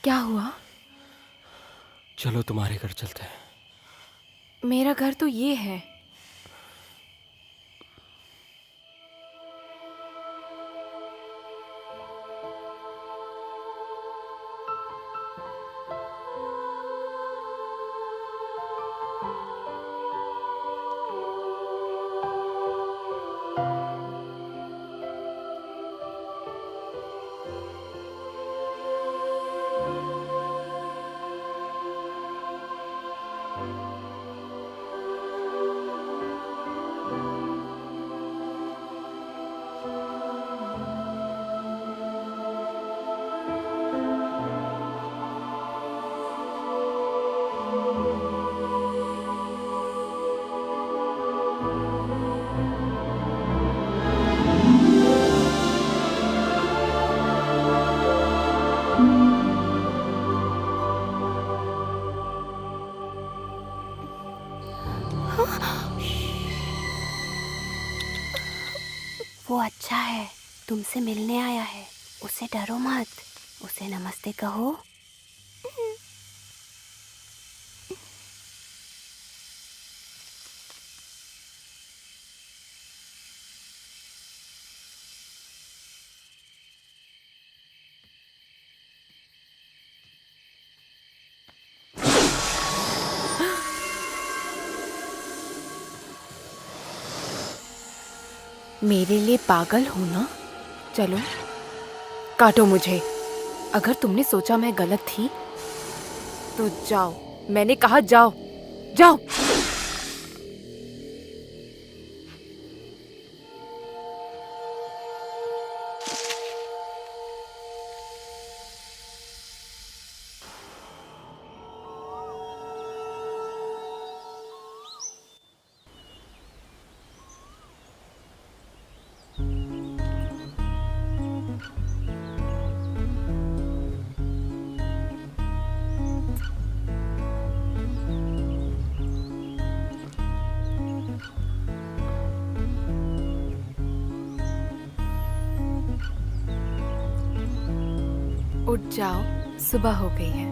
क्या हुआ? चलो तुम्हारे घर चलते हैं। मेरा घर तो ये है। वो अच्छा है, तुमसे मिलने आया है। उसे डरो मत, उसे नमस्ते कहो। मेरे लिए पागल हो ना? चलो काटो मुझे। अगर तुमने सोचा मैं गलत थी तो जाओ, मैंने कहा जाओ जाओ। उठ जाओ, सुबह हो गई है।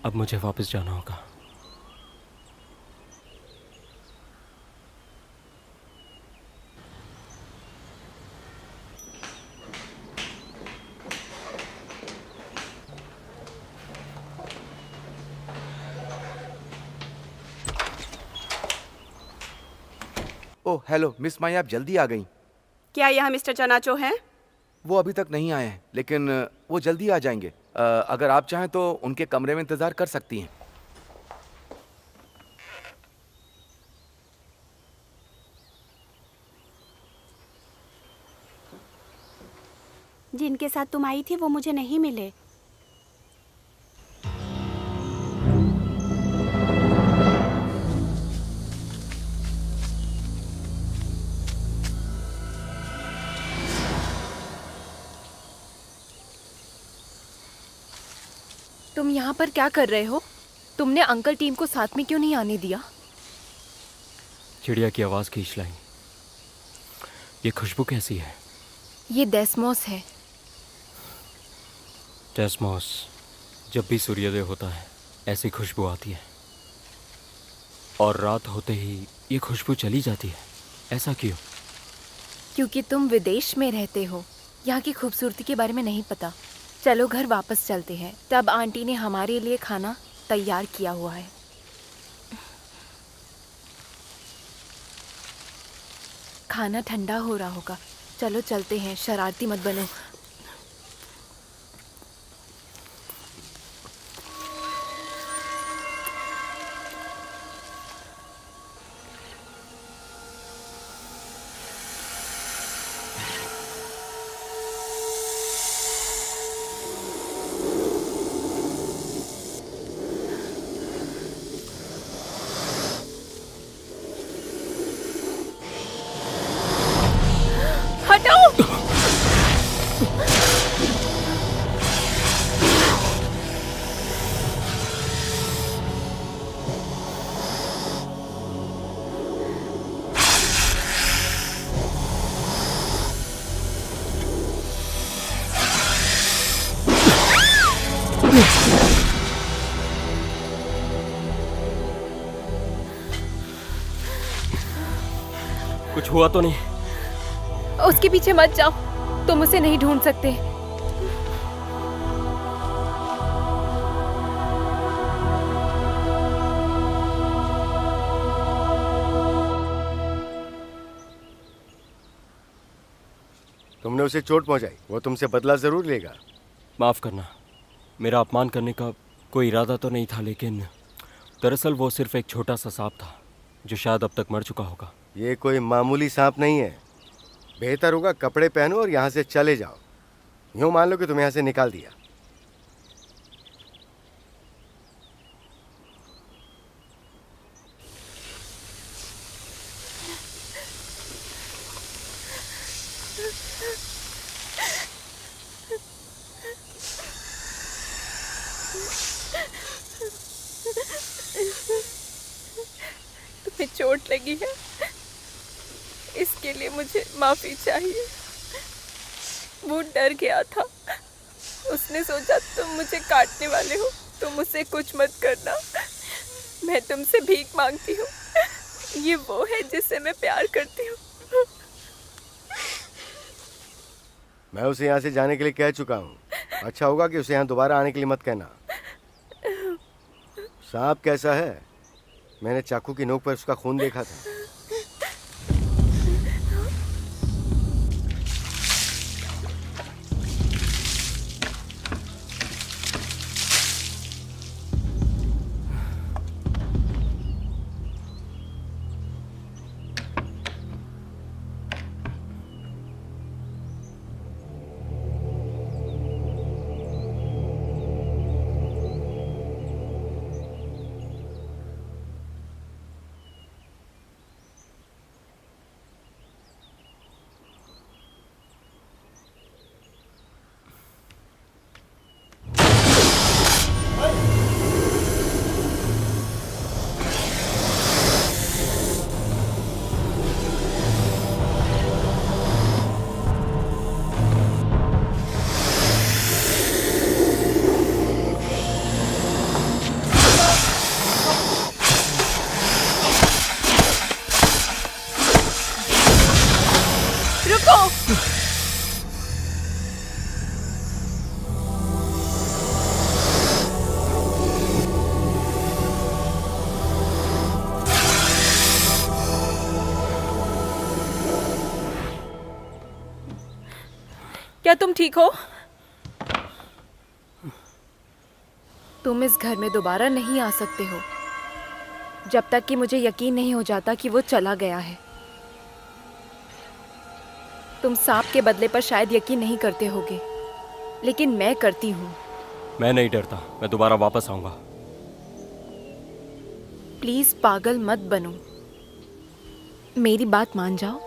अब मुझे वापस जाना होगा। ओह हेलो मिस माई, आप जल्दी आ गई। क्या यहाँ मिस्टर चनाचो हैं? वो अभी तक नहीं आए हैं, लेकिन वो जल्दी आ जाएंगे। अगर आप चाहें तो उनके कमरे में इंतजार कर सकती हैं। जिनके साथ तुम आई थी वो मुझे नहीं मिले। तुम यहाँ पर क्या कर रहे हो? तुमने अंकल टीम को साथ में क्यों नहीं आने दिया? चिड़िया की आवाज़ खींच लाई। ये खुशबू कैसी है? ये डेस्मोस है। डेस्मोस, जब भी सूर्योदय होता है ऐसी खुशबू आती है, और रात होते ही ये खुशबू चली जाती है। ऐसा क्यों? क्योंकि तुम विदेश में रहते हो, यहाँ की खूबसूरती के बारे में नहीं पता। चलो घर वापस चलते हैं। तब आंटी ने हमारे लिए खाना तैयार किया हुआ है। खाना ठंडा हो रहा होगा। चलो चलते हैं, शरारती मत बनो। कुछ हुआ तो नहीं? उसके पीछे मत जाओ, तुम उसे नहीं ढूंढ सकते। तुमने उसे चोट पहुंचाई, वो तुमसे बदला जरूर लेगा। माफ़ करना, मेरा अपमान करने का कोई इरादा तो नहीं था, लेकिन दरअसल वो सिर्फ एक छोटा सा सांप था जो शायद अब तक मर चुका होगा। ये कोई मामूली सांप नहीं है। बेहतर होगा कपड़े पहनो और यहाँ से चले जाओ। यूँ मान लो कि तुम्हें यहाँ से निकाल दिया। तुम्हें चोट लगी है, इसके लिए मुझे माफी चाहिए। वो डर गया था, उसने सोचा तुम मुझे काटने वाले हो। तुम उसे कुछ मत करना, मैं तुमसे भीख मांगती हूँ। ये वो है जिसे मैं प्यार करती हूँ। मैं उसे यहाँ से जाने के लिए कह चुका हूँ। अच्छा होगा कि उसे यहाँ दोबारा आने के लिए मत कहना। सांप कैसा है? मैंने चाकू की नोक पर उसका खून देखा था। क्या तुम ठीक हो? तुम इस घर में दोबारा नहीं आ सकते हो जब तक कि मुझे यकीन नहीं हो जाता कि वो चला गया है। तुम सांप के बदले पर शायद यकीन नहीं करते होगे, लेकिन मैं करती हूँ। मैं नहीं डरता, मैं दोबारा वापस आऊंगा। प्लीज पागल मत बनो, मेरी बात मान जाओ।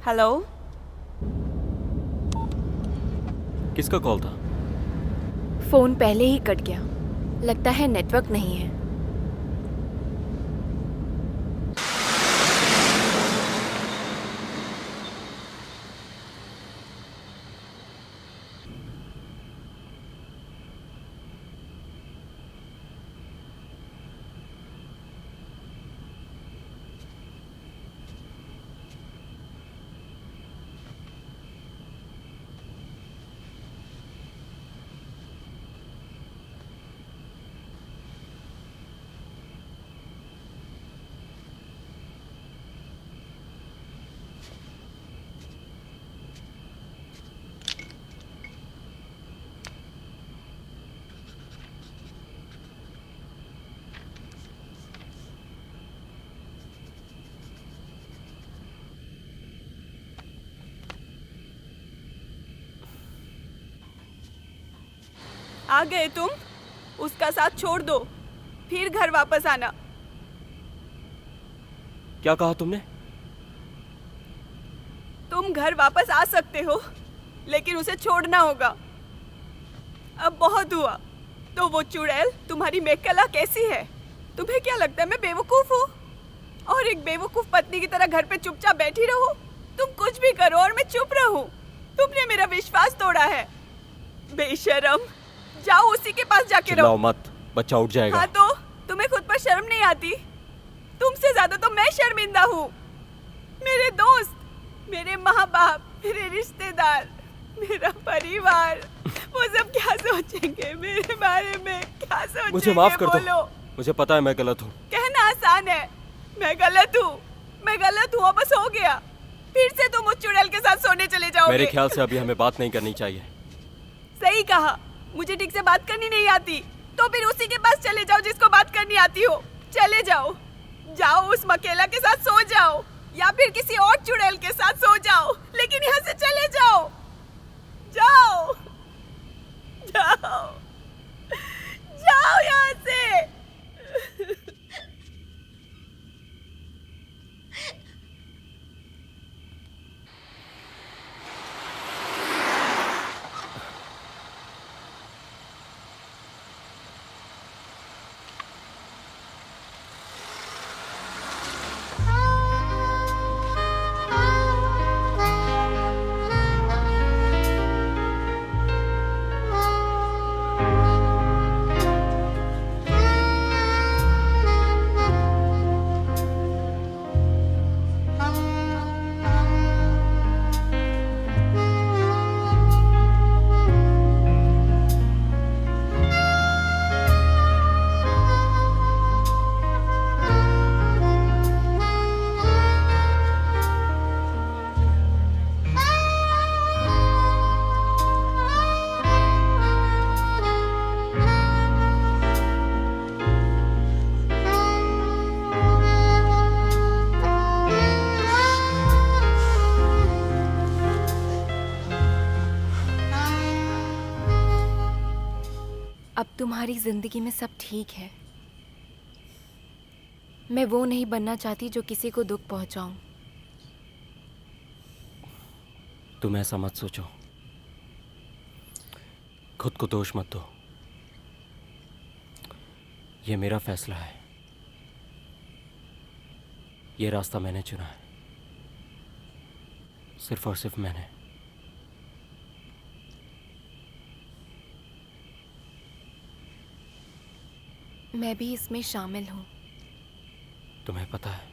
हेलो, किसका कॉल था? फोन पहले ही कट गया, लगता है नेटवर्क नहीं है। आ गए तुम? उसका साथ छोड़ दो, फिर घर वापस आना। क्या कहा तुमने? तुम घर वापस आ सकते हो, लेकिन उसे छोड़ना होगा। अब बहुत हुआ। तो वो चुड़ैल तुम्हारी मेघकला कैसी है? तुम्हें क्या लगता है मैं बेवकूफ हूँ? और एक बेवकूफ पत्नी की तरह घर पे चुपचाप बैठी रहो? तुम कुछ भी करो और मैं चुप रहूं? तुमने मेरा विश्वास तोड़ा है, बेशरम। जाओ उसी के पास जाके रहो। मत, बच्चा उठ जाएगा। हाँ तो तुम्हें खुद पर शर्म नहीं आती? तुमसे ज्यादा तो मैं शर्मिंदा हूँ। मेरे दोस्त, मेरे माँ बाप, मेरे रिश्तेदार, मेरा परिवार, वो सब क्या सोचेंगे मेरे बारे में? क्या सोचेंगे? मुझे माफ कर बोलो। दो, मुझे पता है मैं गलत हूँ। कहना आसान है, मैं गलत हूँ, मैं गलत हूँ, बस हो गया। फिर से तुम उस चुड़ैल के साथ सोने चले जाओगे। मेरे ख्याल से अभी हमें बात नहीं करनी चाहिए। सही कहा, मुझे ठीक से बात करनी नहीं आती, तो फिर उसी के पास चले जाओ जिसको बात करनी आती हो। चले जाओ, जाओ उस मकेला के साथ सो जाओ, या फिर किसी और चुड़ैल के साथ सो जाओ, लेकिन यहाँ से चले जाओ। जाओ जाओ जाओ यहाँ से। तुम्हारी जिंदगी में सब ठीक है। मैं वो नहीं बनना चाहती जो किसी को दुख पहुंचाऊं। तुम ऐसा मत सोचो, खुद को दोष मत दो। ये मेरा फैसला है, ये रास्ता मैंने चुना है, सिर्फ और सिर्फ मैंने। मैं भी इसमें शामिल हूँ। तुम्हें पता है,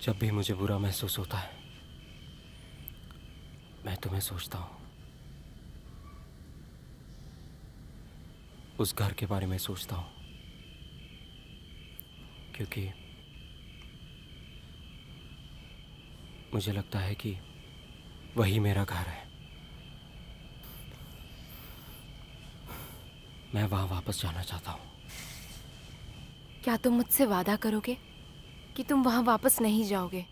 जब भी मुझे बुरा महसूस होता है मैं तुम्हें सोचता हूँ, उस घर के बारे में सोचता हूँ, क्योंकि मुझे लगता है कि वही मेरा घर है। मैं वहाँ वापस जाना चाहता हूँ। क्या तुम मुझसे वादा करोगे कि तुम वहां वापस नहीं जाओगे?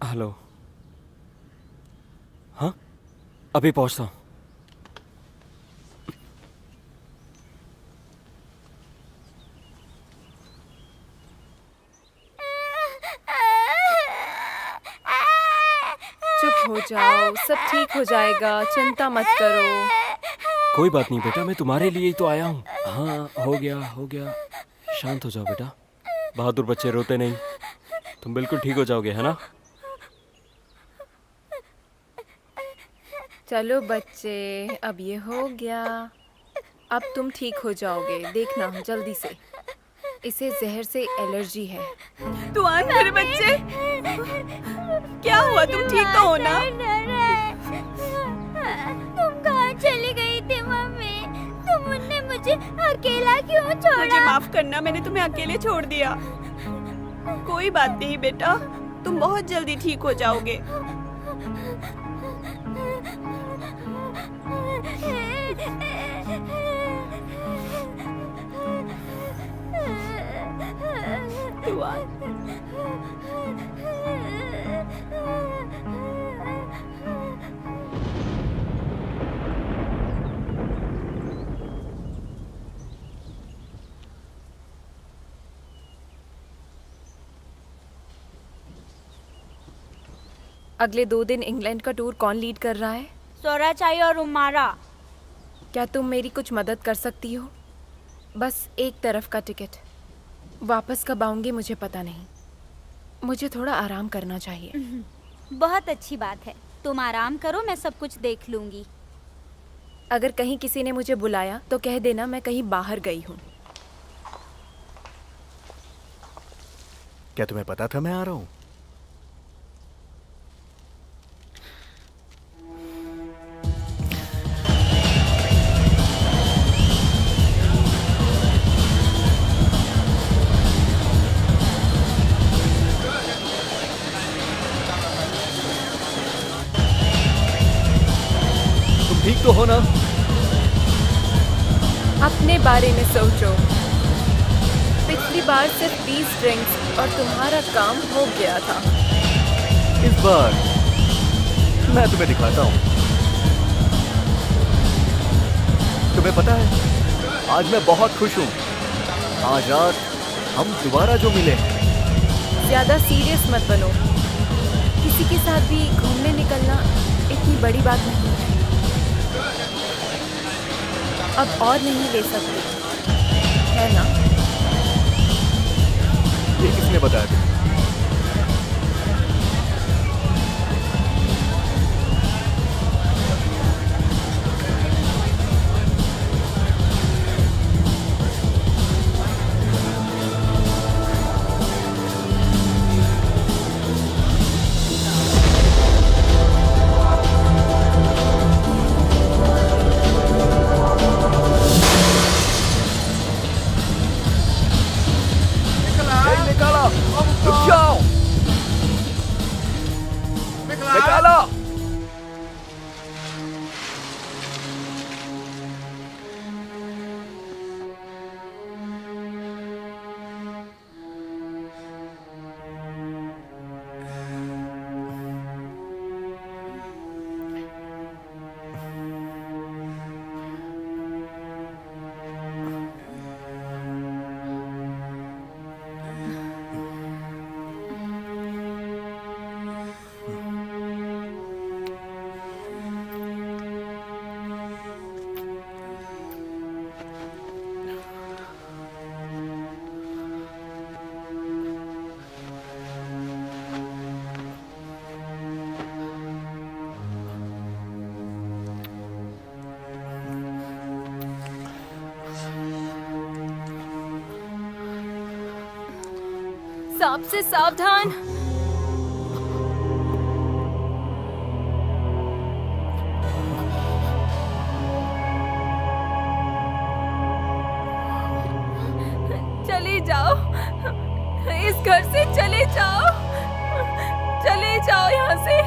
हेलो। हाँ, अभी पहुंचता हूँ। चुप हो जाओ, सब ठीक हो जाएगा, चिंता मत करो। कोई बात नहीं बेटा, मैं तुम्हारे लिए ही तो आया हूँ। हाँ, हो गया। शांत हो जाओ बेटा, बहादुर बच्चे रोते नहीं। तुम बिल्कुल ठीक हो जाओगे, है ना? चलो बच्चे, अब ये हो गया। अब तुम ठीक हो जाओगे, देखना जल्दी से। इसे जहर से एलर्जी है। तू आ मेरे बच्चे, क्या हुआ? तुम ठीक तो हो ना? तुम कहाँ चली गई थी मम्मी? तुमने मुझे अकेला क्यों छोड़ा? मुझे माफ करना, मैंने तुम्हें अकेले छोड़ दिया। कोई बात नहीं बेटा, तुम बहुत जल्दी ठीक हो जाओगे। तू आ। अगले 2 दिन इंग्लैंड का टूर कौन लीड कर रहा है? सोरा चाय और उमारा। क्या तुम मेरी कुछ मदद कर सकती हो? बस एक तरफ का टिकट। वापस कब आऊंगी मुझे पता नहीं। मुझे थोड़ा आराम करना चाहिए। बहुत अच्छी बात है, तुम आराम करो, मैं सब कुछ देख लूंगी। अगर कहीं किसी ने मुझे बुलाया तो कह देना मैं कहीं बाहर गई हूँ। क्या तुम्हें पता था मैं आ रहा हूँ? ठीक तो हो ना? अपने बारे में सोचो। पिछली बार सिर्फ 20 ड्रिंक्स और तुम्हारा काम हो गया था। इस बार मैं तुम्हें दिखाता हूँ। तुम्हें पता है, आज मैं बहुत खुश हूँ। आज रात हम दोबारा जो मिले हैं। ज्यादा सीरियस मत बनो। किसी के साथ भी घूमने निकलना इतनी बड़ी बात नहीं है। अब और नहीं ले सकते, है ना? ये किसने बताया तुम्हें? सांप से सावधान। चले जाओ, इस घर से चले जाओ, चले जाओ यहाँ से।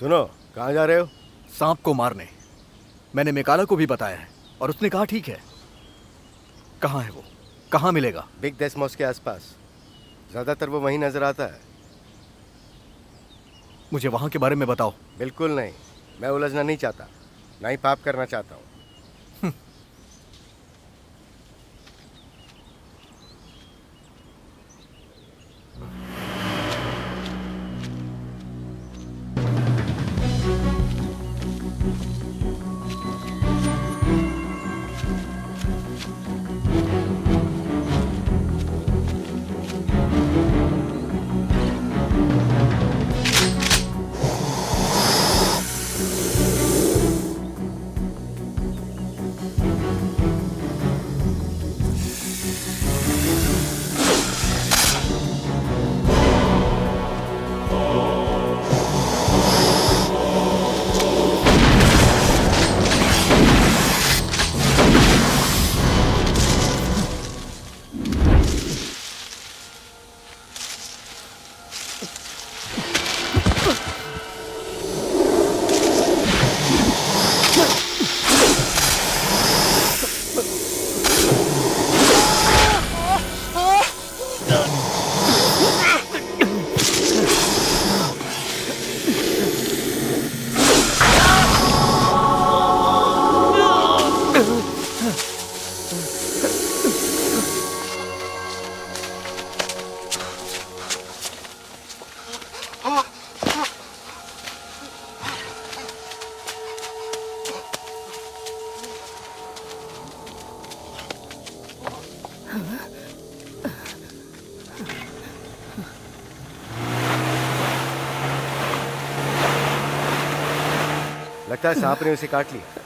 सुनो, कहाँ जा रहे हो? सांप को मारने। मैंने मेकाला को भी बताया है और उसने कहा ठीक है। कहाँ है वो? कहाँ मिलेगा? बिग डेस्मोस के आसपास। ज्यादातर वो वहीं नजर आता है। मुझे वहाँ के बारे में बताओ। बिल्कुल नहीं, मैं उलझना नहीं चाहता, ना ही पाप करना चाहता हूँ। लगता है सांप ने उसे काट लिया।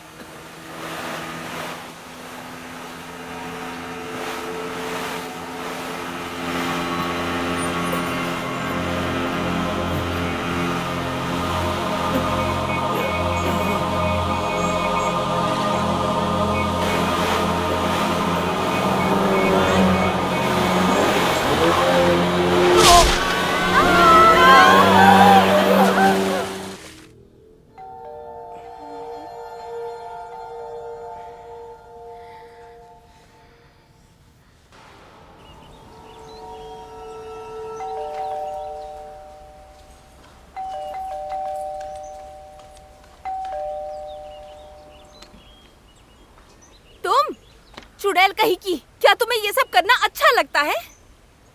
चुड़ैल कहीं की, क्या तुम्हें ये सब करना अच्छा लगता है?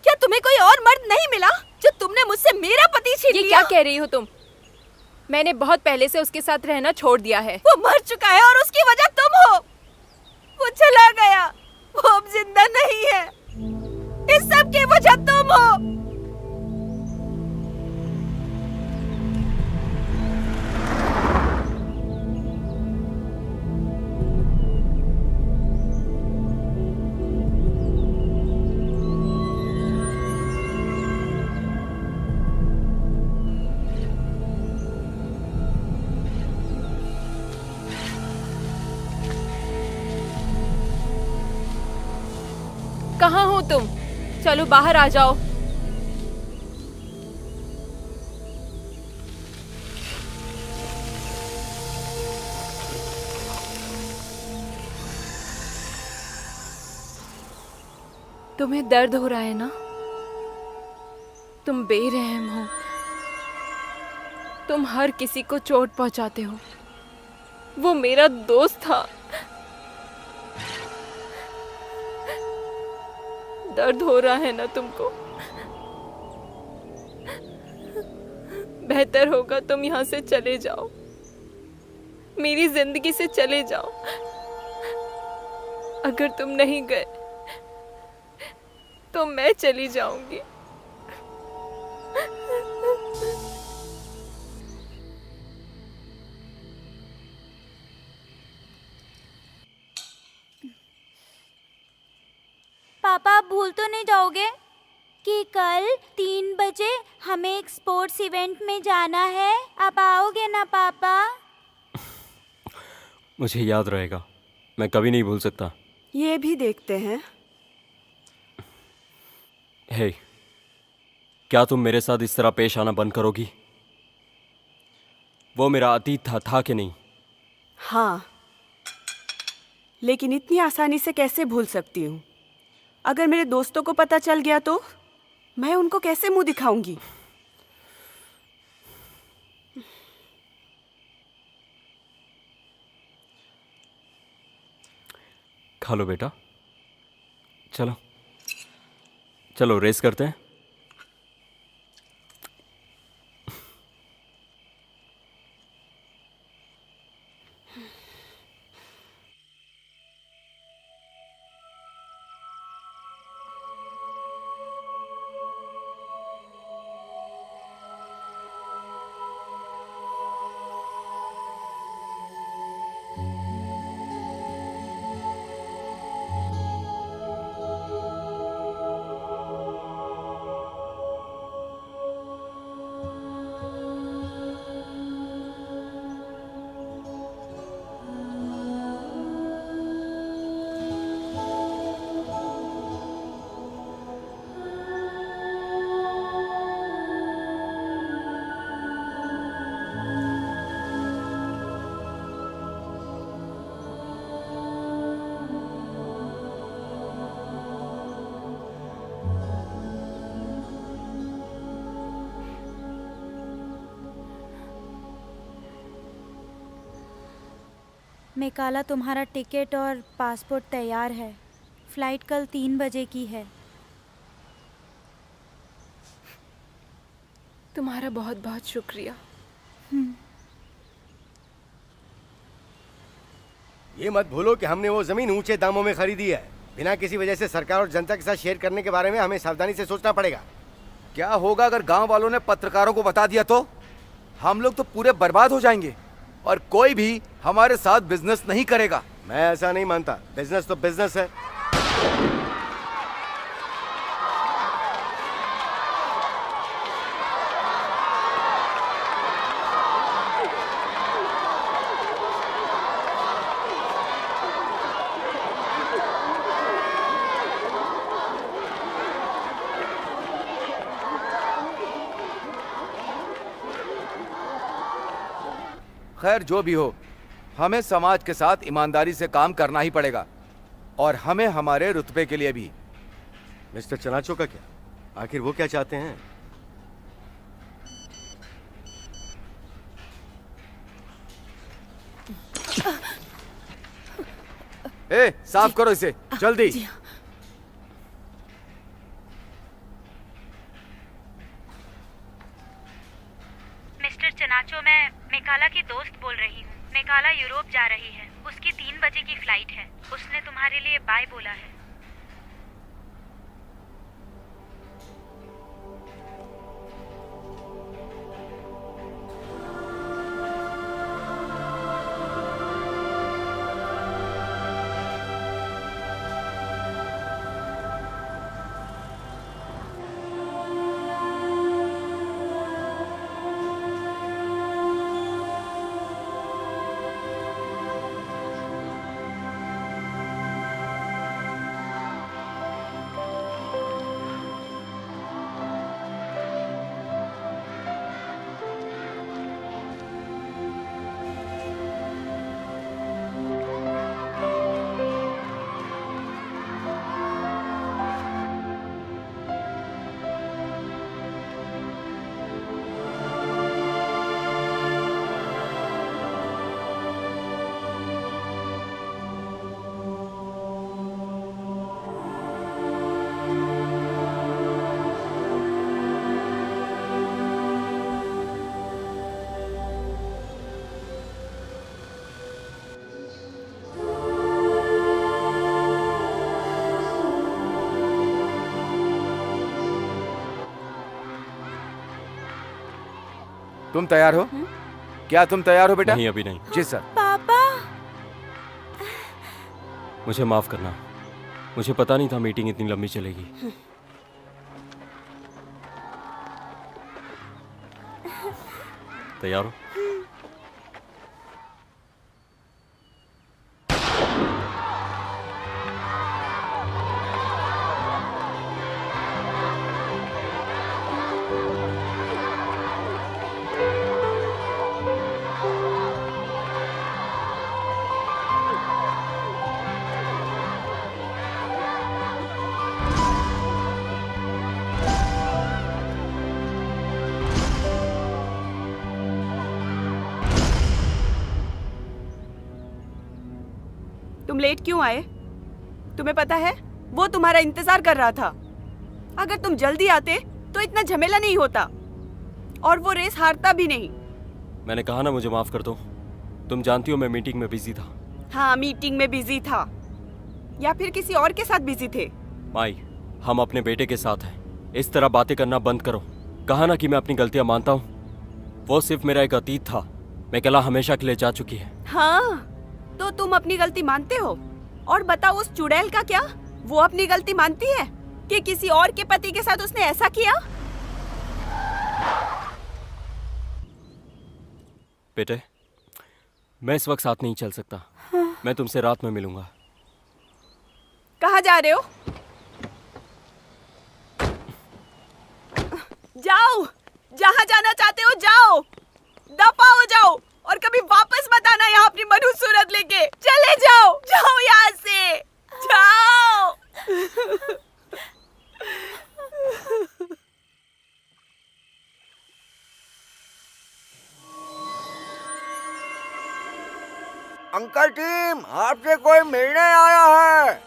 क्या तुम्हें कोई और मर्द नहीं मिला जो तुमने मुझसे मेरा पति छीन लिया? ये क्या कह रही हो तुम? मैंने बहुत पहले से उसके साथ रहना छोड़ दिया है। वो मर चुका है और उसकी वजह तुम हो। वो चला गया, वो अब जिंदा नहीं है। इस सब की वजह तुम हो। कहाँ हो तुम? चलो बाहर आ जाओ। तुम्हें दर्द हो रहा है ना? तुम बेरहम हो। तुम हर किसी को चोट पहुंचाते हो। वो मेरा दोस्त था। दर्द हो रहा है ना तुमको? बेहतर होगा तुम यहाँ से चले जाओ, मेरी जिंदगी से चले जाओ। अगर तुम नहीं गए तो मैं चली जाऊंगी। पापा, आप भूल तो नहीं जाओगे कि कल 3 बजे हमें एक स्पोर्ट्स इवेंट में जाना है? आप आओगे ना पापा? मुझे याद रहेगा, मैं कभी नहीं भूल सकता। ये भी देखते हैं। हे, क्या तुम मेरे साथ इस तरह पेश आना बंद करोगी? वो मेरा अतीत था कि नहीं? हाँ, लेकिन इतनी आसानी से कैसे भूल सकती हूँ? अगर मेरे दोस्तों को पता चल गया तो मैं उनको कैसे मुंह दिखाऊंगी? खा लो बेटा, चलो चलो रेस करते हैं। मेकाला, तुम्हारा टिकट और पासपोर्ट तैयार है। फ्लाइट कल 3 बजे की है। तुम्हारा बहुत बहुत शुक्रिया। ये मत भूलो कि हमने वो जमीन ऊंचे दामों में खरीदी है। बिना किसी वजह से सरकार और जनता के साथ शेयर करने के बारे में हमें सावधानी से सोचना पड़ेगा। क्या होगा अगर गांव वालों ने पत्रकारों को बता दिया तो? हम लोग तो पूरे बर्बाद हो जाएंगे और कोई भी हमारे साथ बिजनेस नहीं करेगा। मैं ऐसा नहीं मानता। बिजनेस तो बिजनेस है। खैर जो भी हो, हमें समाज के साथ ईमानदारी से काम करना ही पड़ेगा और हमें हमारे रुतबे के लिए भी। मिस्टर चनाचो का क्या? आखिर वो क्या चाहते हैं? ए, साफ करो इसे जल्दी। मिस्टर चनाचो, मैं मेकाला की दोस्त बोल रही हूँ। मेकाला यूरोप जा रही है। उसकी 3 बजे की फ्लाइट है। उसने तुम्हारे लिए बाय बोला है। तुम तैयार हो? क्या तुम तैयार हो बेटा? नहीं, अभी नहीं। जी सर। पापा। मुझे माफ करना, मुझे पता नहीं था मीटिंग इतनी लंबी चलेगी। तैयार हो? तुम लेट क्यों आए? तुम्हें पता है वो तुम्हारा इंतजार कर रहा था। अगर तुम जल्दी आते तो इतना झमेला नहीं होता और वो रेस हारता भी नहीं। मैंने कहा ना मुझे माफ कर दो। तुम जानती हो मैं मीटिंग में बिजी था। हाँ, मीटिंग में बिजी था या फिर किसी और के साथ बिजी थे? माई, हम अपने बेटे के साथ हैं। इस तरह बातें करना बंद करो। कहा ना कि मैं अपनी गलतियां मानता हूँ। वो सिर्फ मेरा एक अतीत था। मेकला हमेशा के लिए जा चुकी है। हाँ, तो तुम अपनी गलती मानते हो? और बताओ उस चुड़ैल का क्या? वो अपनी गलती मानती है कि किसी और के पति के साथ उसने ऐसा किया? बेटे, मैं इस वक्त साथ नहीं चल सकता। मैं तुमसे रात में मिलूंगा। कहाँ जा रहे हो? जाओ, जहाँ जाना चाहते हो जाओ। दफा हो जाओ और कभी वापस मत आना यहाँ अपनी मधुर सूरत लेके। चले जाओ, जाओ यहाँ से, जाओ। अंकल टीम, आपसे कोई मिलने आया है।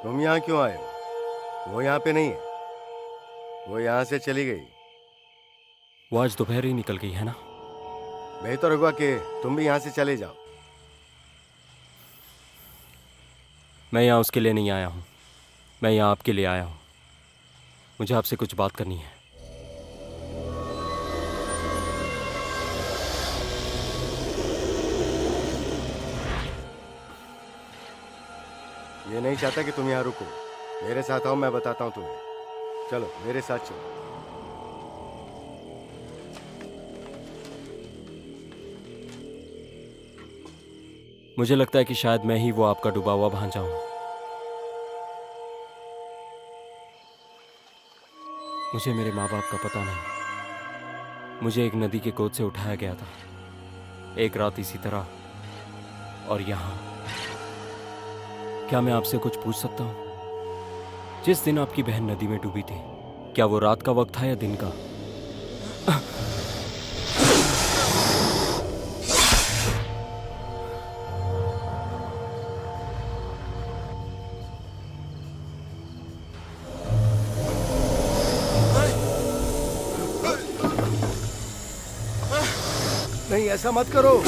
तुम यहाँ क्यों आए हो? वो यहाँ पे नहीं है, वो यहाँ से चली गई। वो आज दोपहर ही निकल गई है ना? बेहतर होगा कि तुम भी यहाँ से चले जाओ। मैं यहाँ उसके लिए नहीं आया हूँ, मैं यहाँ आपके लिए आया हूँ। मुझे आपसे कुछ बात करनी है। ये नहीं चाहता कि तुम यहाँ रुको। मेरे साथ आओ, मैं बताता हूँ तुम्हें। चलो मेरे साथ चलो। मुझे लगता है कि शायद मैं ही वो आपका डूबा हुआ भांजा हूं। मुझे मेरे माँ बाप का पता नहीं। मुझे एक नदी के गोद से उठाया गया था, एक रात इसी तरह, और यहाँ। क्या मैं आपसे कुछ पूछ सकता हूँ? जिस दिन आपकी बहन नदी में डूबी थी, क्या वो रात का वक्त था या दिन का? नहीं, ऐसा मत करो।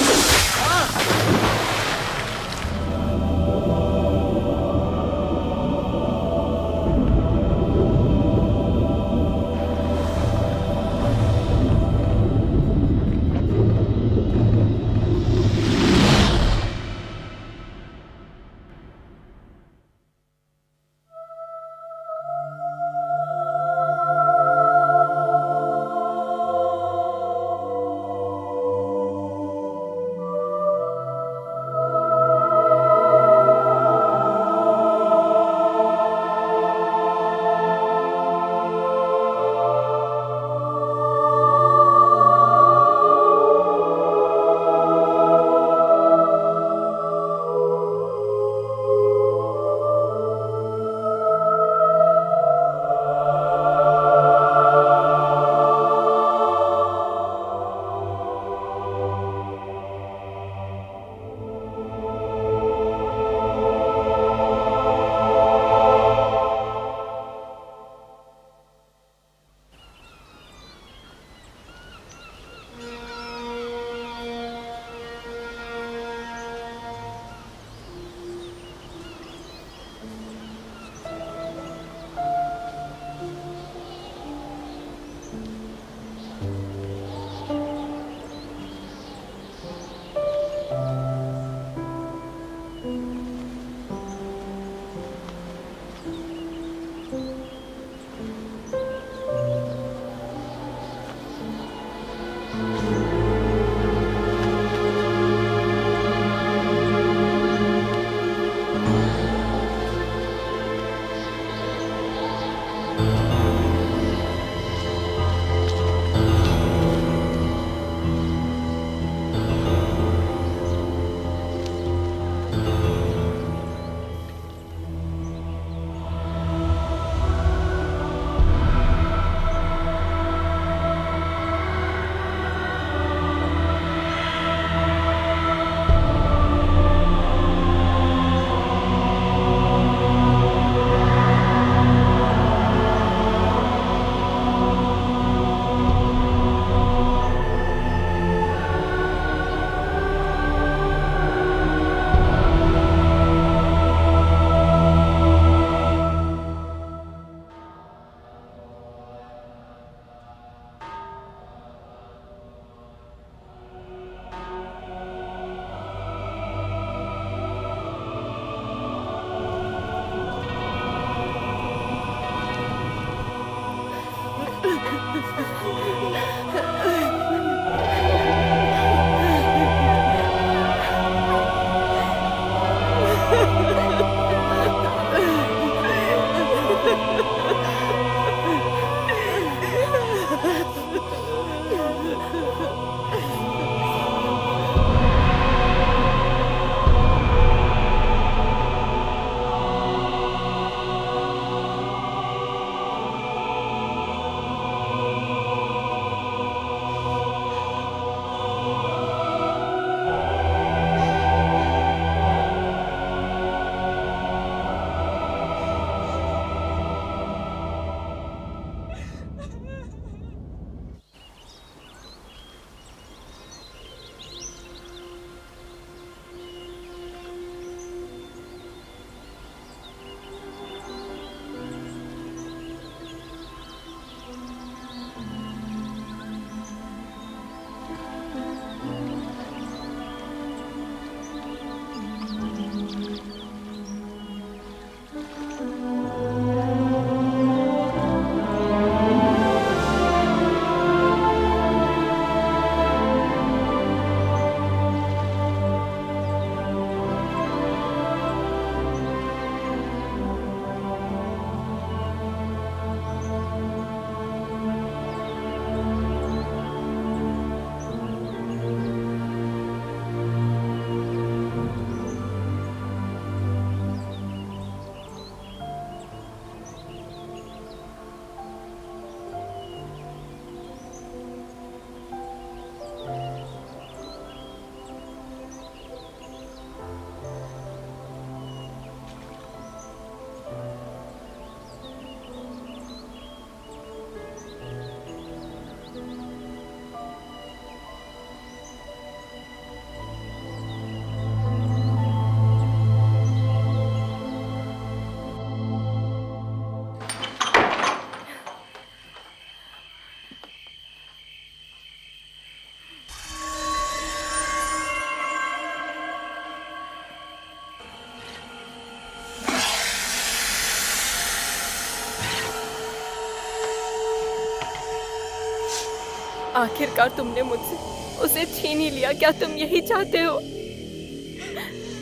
आखिरकार तुमने मुझसे उसे छीन ही लिया। क्या तुम यही चाहते हो?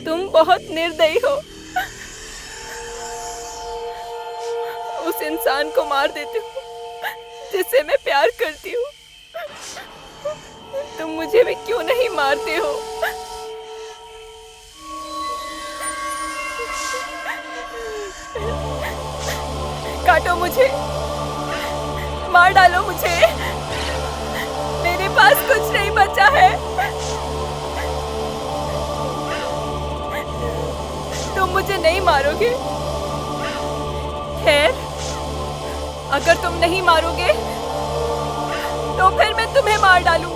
तुम बहुत निर्दयी हो। उस इंसान को मार देते हो जिससे मैं प्यार करती हूँ। तुम मुझे भी क्यों नहीं मारते हो? काटो मुझे, मार डालो मुझे। मेरे पास कुछ नहीं बचा है। तुम मुझे नहीं मारोगे? खैर, अगर तुम नहीं मारोगे तो फिर मैं तुम्हें मार डालूंगी।